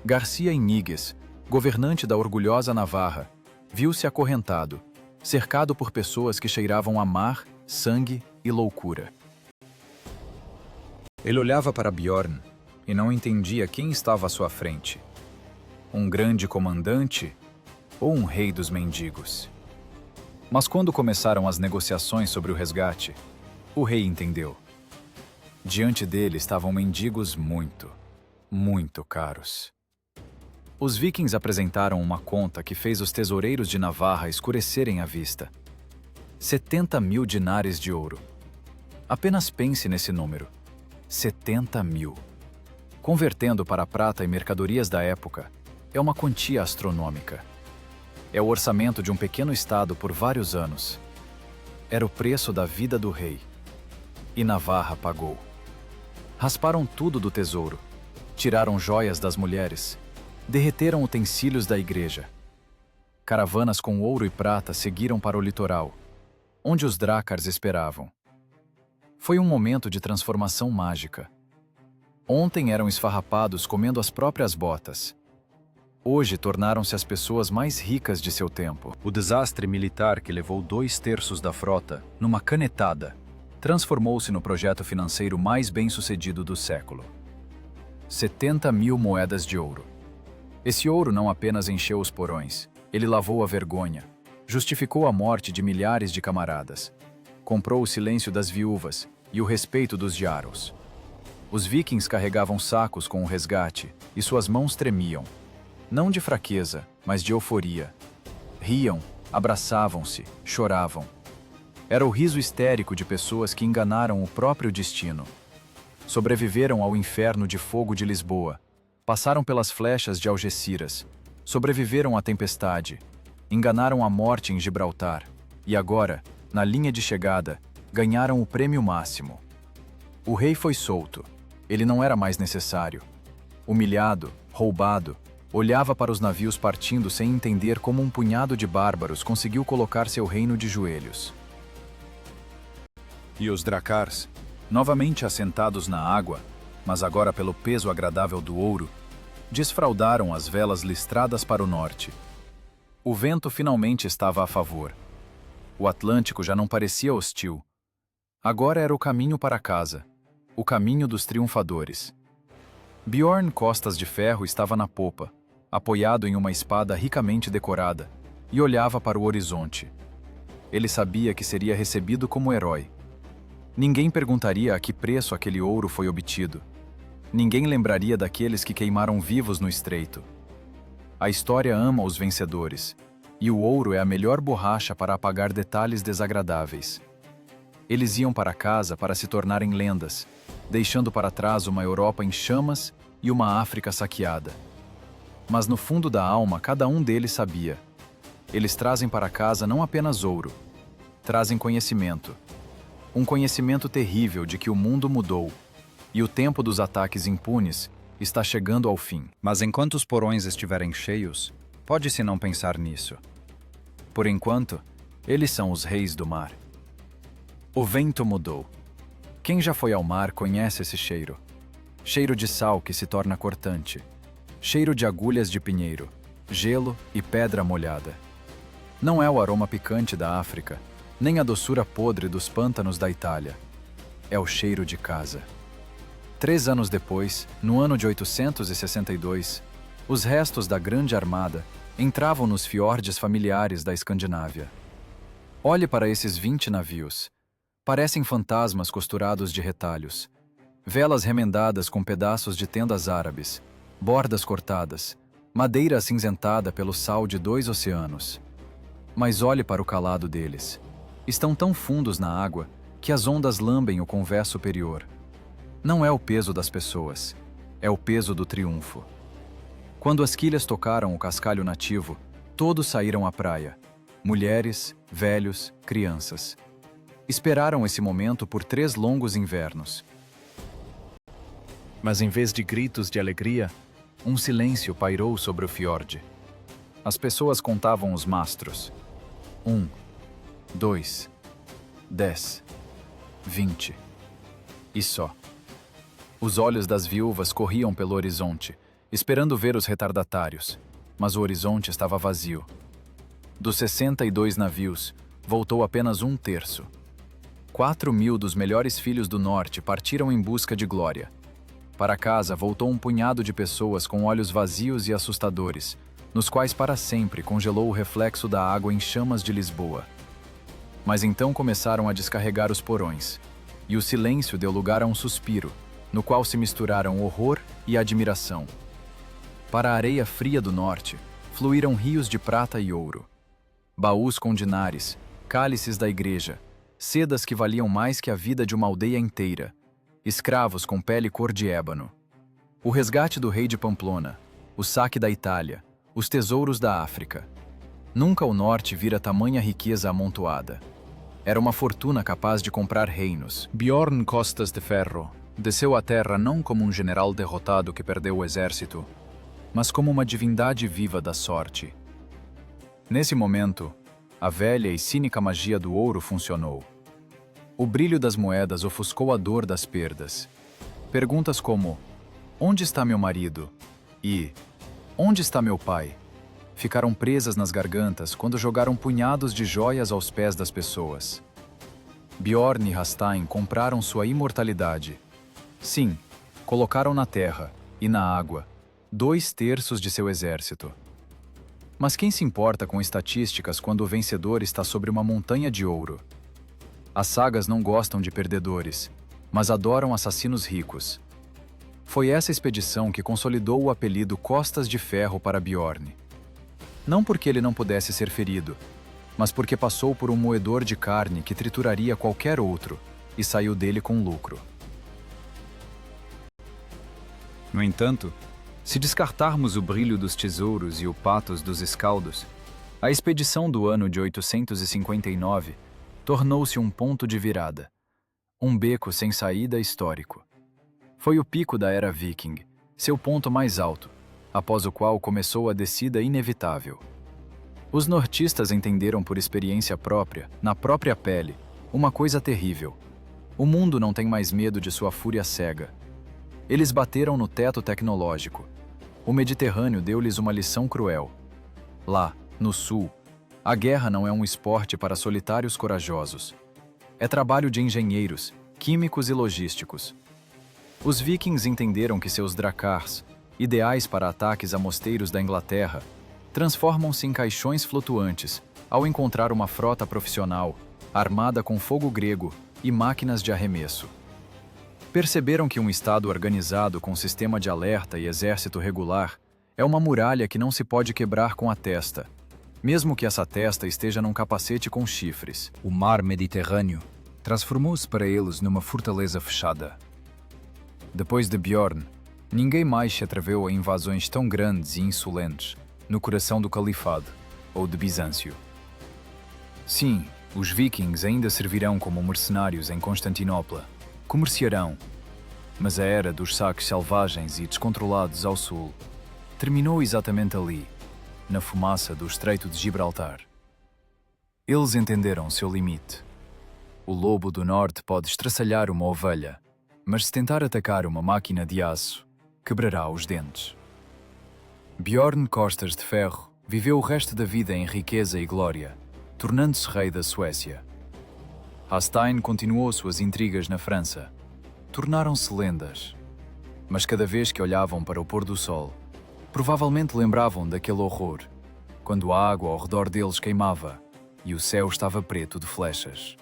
Garcia Íñiguez, governante da orgulhosa Navarra, viu-se acorrentado, cercado por pessoas que cheiravam a mar, sangue e loucura. Ele olhava para Bjorn e não entendia quem estava à sua frente. Um grande comandante ou um rei dos mendigos? Mas quando começaram as negociações sobre o resgate, o rei entendeu. Diante dele estavam mendigos muito, muito caros. Os vikings apresentaram uma conta que fez os tesoureiros de Navarra escurecerem a vista. 70.000 dinares de ouro. Apenas pense nesse número. 70.000. Convertendo para a prata e mercadorias da época, é uma quantia astronômica. É o orçamento de um pequeno estado por vários anos. Era o preço da vida do rei. E Navarra pagou. Rasparam tudo do tesouro, tiraram joias das mulheres, derreteram utensílios da igreja. Caravanas com ouro e prata seguiram para o litoral, onde os drácars esperavam. Foi um momento de transformação mágica. Ontem eram esfarrapados comendo as próprias botas. Hoje tornaram-se as pessoas mais ricas de seu tempo. O desastre militar que levou 2/3 da frota, numa canetada, transformou-se no projeto financeiro mais bem-sucedido do século. 70.000 moedas de ouro. Esse ouro não apenas encheu os porões, ele lavou a vergonha, justificou a morte de milhares de camaradas, comprou o silêncio das viúvas e o respeito dos jarls. Os vikings carregavam sacos com o resgate e suas mãos tremiam, não de fraqueza, mas de euforia. Riam, abraçavam-se, choravam. Era o riso histérico de pessoas que enganaram o próprio destino. Sobreviveram ao inferno de fogo de Lisboa, passaram pelas flechas de Algeciras, sobreviveram à tempestade, enganaram a morte em Gibraltar e agora, na linha de chegada, ganharam o prêmio máximo. O rei foi solto. Ele não era mais necessário. Humilhado, roubado, olhava para os navios partindo sem entender como um punhado de bárbaros conseguiu colocar seu reino de joelhos. E os drakars, novamente assentados na água, mas agora pelo peso agradável do ouro, desfraldaram as velas listradas para o norte. O vento finalmente estava a favor. O Atlântico já não parecia hostil. Agora era o caminho para casa, o caminho dos triunfadores. Bjorn Costas de Ferro estava na popa, apoiado em uma espada ricamente decorada, e olhava para o horizonte. Ele sabia que seria recebido como herói. Ninguém perguntaria a que preço aquele ouro foi obtido. Ninguém lembraria daqueles que queimaram vivos no estreito. A história ama os vencedores, e o ouro é a melhor borracha para apagar detalhes desagradáveis. Eles iam para casa para se tornarem lendas, deixando para trás uma Europa em chamas e uma África saqueada. Mas no fundo da alma, cada um deles sabia. Eles trazem para casa não apenas ouro, trazem conhecimento. Um conhecimento terrível de que o mundo mudou, e o tempo dos ataques impunes está chegando ao fim. Mas enquanto os porões estiverem cheios, pode-se não pensar nisso. Por enquanto, eles são os reis do mar. O vento mudou. Quem já foi ao mar conhece esse cheiro. Cheiro de sal que se torna cortante. Cheiro de agulhas de pinheiro, gelo e pedra molhada. Não é o aroma picante da África, nem a doçura podre dos pântanos da Itália. É o cheiro de casa. 3 anos depois, no ano de 862, os restos da Grande Armada entravam nos fiordes familiares da Escandinávia. Olhe para esses 20 navios. Parecem fantasmas costurados de retalhos. Velas remendadas com pedaços de tendas árabes, bordas cortadas, madeira acinzentada pelo sal de 2 oceanos. Mas olhe para o calado deles. Estão tão fundos na água que as ondas lambem o convés superior. Não é o peso das pessoas, é o peso do triunfo. Quando as quilhas tocaram o cascalho nativo, todos saíram à praia. Mulheres, velhos, crianças. Esperaram esse momento por 3 longos invernos. Mas em vez de gritos de alegria, Um silêncio pairou sobre o fiorde. As pessoas contavam os mastros. 1, 2, 10, 20. E só. Os olhos das viúvas corriam pelo horizonte, esperando ver os retardatários, mas o horizonte estava vazio. Dos 62 navios, voltou apenas 1/3. 4.000 dos melhores filhos do norte partiram em busca de glória. Para casa voltou um punhado de pessoas com olhos vazios e assustadores, nos quais para sempre congelou o reflexo da água em chamas de Lisboa. Mas então começaram a descarregar os porões, e o silêncio deu lugar a um suspiro, no qual se misturaram horror e admiração. Para a areia fria do norte, fluíram rios de prata e ouro. Baús com dinares, cálices da igreja, sedas que valiam mais que a vida de uma aldeia inteira, escravos com pele cor de ébano. O resgate do rei de Pamplona, o saque da Itália, os tesouros da África. Nunca o norte vira tamanha riqueza amontoada. Era uma fortuna capaz de comprar reinos. Bjorn Costas de Ferro desceu à terra não como um general derrotado que perdeu o exército, mas como uma divindade viva da sorte. Nesse momento, a velha e cínica magia do ouro funcionou. O brilho das moedas ofuscou a dor das perdas. Perguntas como: onde está meu marido? E onde está meu pai? Ficaram presas nas gargantas quando jogaram punhados de joias aos pés das pessoas. Bjorn e Rastein compraram sua imortalidade. Sim, colocaram na terra e na água 2/3 de seu exército. Mas quem se importa com estatísticas quando o vencedor está sobre uma montanha de ouro? As sagas não gostam de perdedores, mas adoram assassinos ricos. Foi essa expedição que consolidou o apelido Costas de Ferro para Bjorn. Não porque ele não pudesse ser ferido, mas porque passou por um moedor de carne que trituraria qualquer outro e saiu dele com lucro. No entanto, se descartarmos o brilho dos tesouros e o patos dos escaldos, a expedição do ano de 859 tornou-se um ponto de virada, um beco sem saída histórico. Foi o pico da era viking, seu ponto mais alto, após o qual começou a descida inevitável. Os nortistas entenderam por experiência própria, na própria pele, uma coisa terrível. O mundo não tem mais medo de sua fúria cega. Eles bateram no teto tecnológico. O Mediterrâneo deu-lhes uma lição cruel. Lá, no sul, a guerra não é um esporte para solitários corajosos. É trabalho de engenheiros, químicos e logísticos. Os vikings entenderam que seus drakars, ideais para ataques a mosteiros da Inglaterra, transformam-se em caixões flutuantes ao encontrar uma frota profissional, armada com fogo grego e máquinas de arremesso. Perceberam que um estado organizado com sistema de alerta e exército regular é uma muralha que não se pode quebrar com a testa, mesmo que essa testa esteja num capacete com chifres. O mar Mediterrâneo transformou-se para eles numa fortaleza fechada. Depois de Bjorn, ninguém mais se atreveu a invasões tão grandes e insolentes no coração do Califado, ou de Bizâncio. Sim, os vikings ainda servirão como mercenários em Constantinopla, comerciarão, mas a era dos saques selvagens e descontrolados ao sul terminou exatamente ali, na fumaça do Estreito de Gibraltar. Eles entenderam seu limite. O lobo do norte pode estraçalhar uma ovelha, mas se tentar atacar uma máquina de aço, quebrará os dentes. Bjorn Costas de Ferro viveu o resto da vida em riqueza e glória, tornando-se rei da Suécia. Rastein continuou suas intrigas na França. Tornaram-se lendas. Mas cada vez que olhavam para o pôr do sol, provavelmente lembravam daquele horror, quando a água ao redor deles queimava e o céu estava preto de flechas.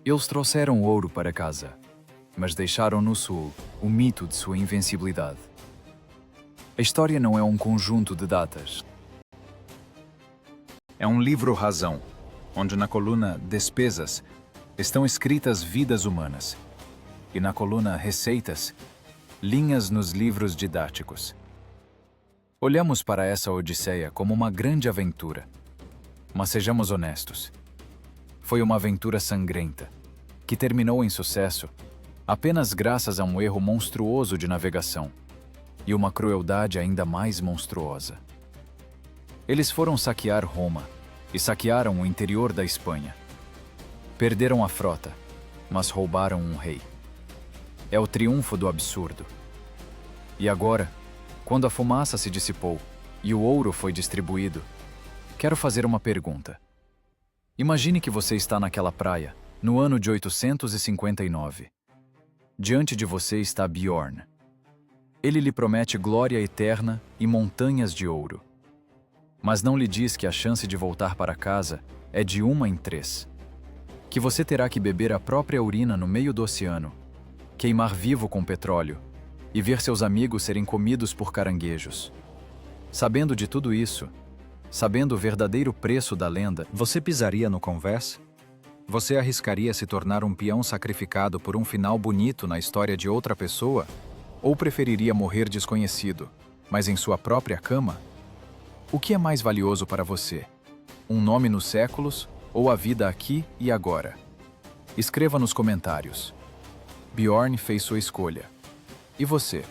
Eles trouxeram ouro para casa, mas deixaram no sul o mito de sua invencibilidade. A história não é um conjunto de datas. É um livro-razão, onde na coluna Despesas estão escritas vidas humanas e na coluna Receitas, linhas nos livros didáticos. Olhamos para essa odisseia como uma grande aventura, mas sejamos honestos. Foi uma aventura sangrenta, que terminou em sucesso apenas graças a um erro monstruoso de navegação e uma crueldade ainda mais monstruosa. Eles foram saquear Roma e saquearam o interior da Espanha. Perderam a frota, mas roubaram um rei. É o triunfo do absurdo. E agora, quando a fumaça se dissipou e o ouro foi distribuído, quero fazer uma pergunta. Imagine que você está naquela praia, no ano de 859. Diante de você está Bjorn. Ele lhe promete glória eterna e montanhas de ouro. Mas não lhe diz que a chance de voltar para casa é de 1 em 3. Que você terá que beber a própria urina no meio do oceano, queimar vivo com petróleo e ver seus amigos serem comidos por caranguejos. Sabendo de tudo isso, sabendo o verdadeiro preço da lenda, Você pisaria no convés? Você arriscaria se tornar um peão sacrificado por um final bonito na história de outra pessoa? Ou preferiria morrer desconhecido, mas em sua própria cama? O que é mais valioso para você? Um nome nos séculos ou a vida aqui e agora? Escreva nos comentários. Bjorn fez sua escolha. E você?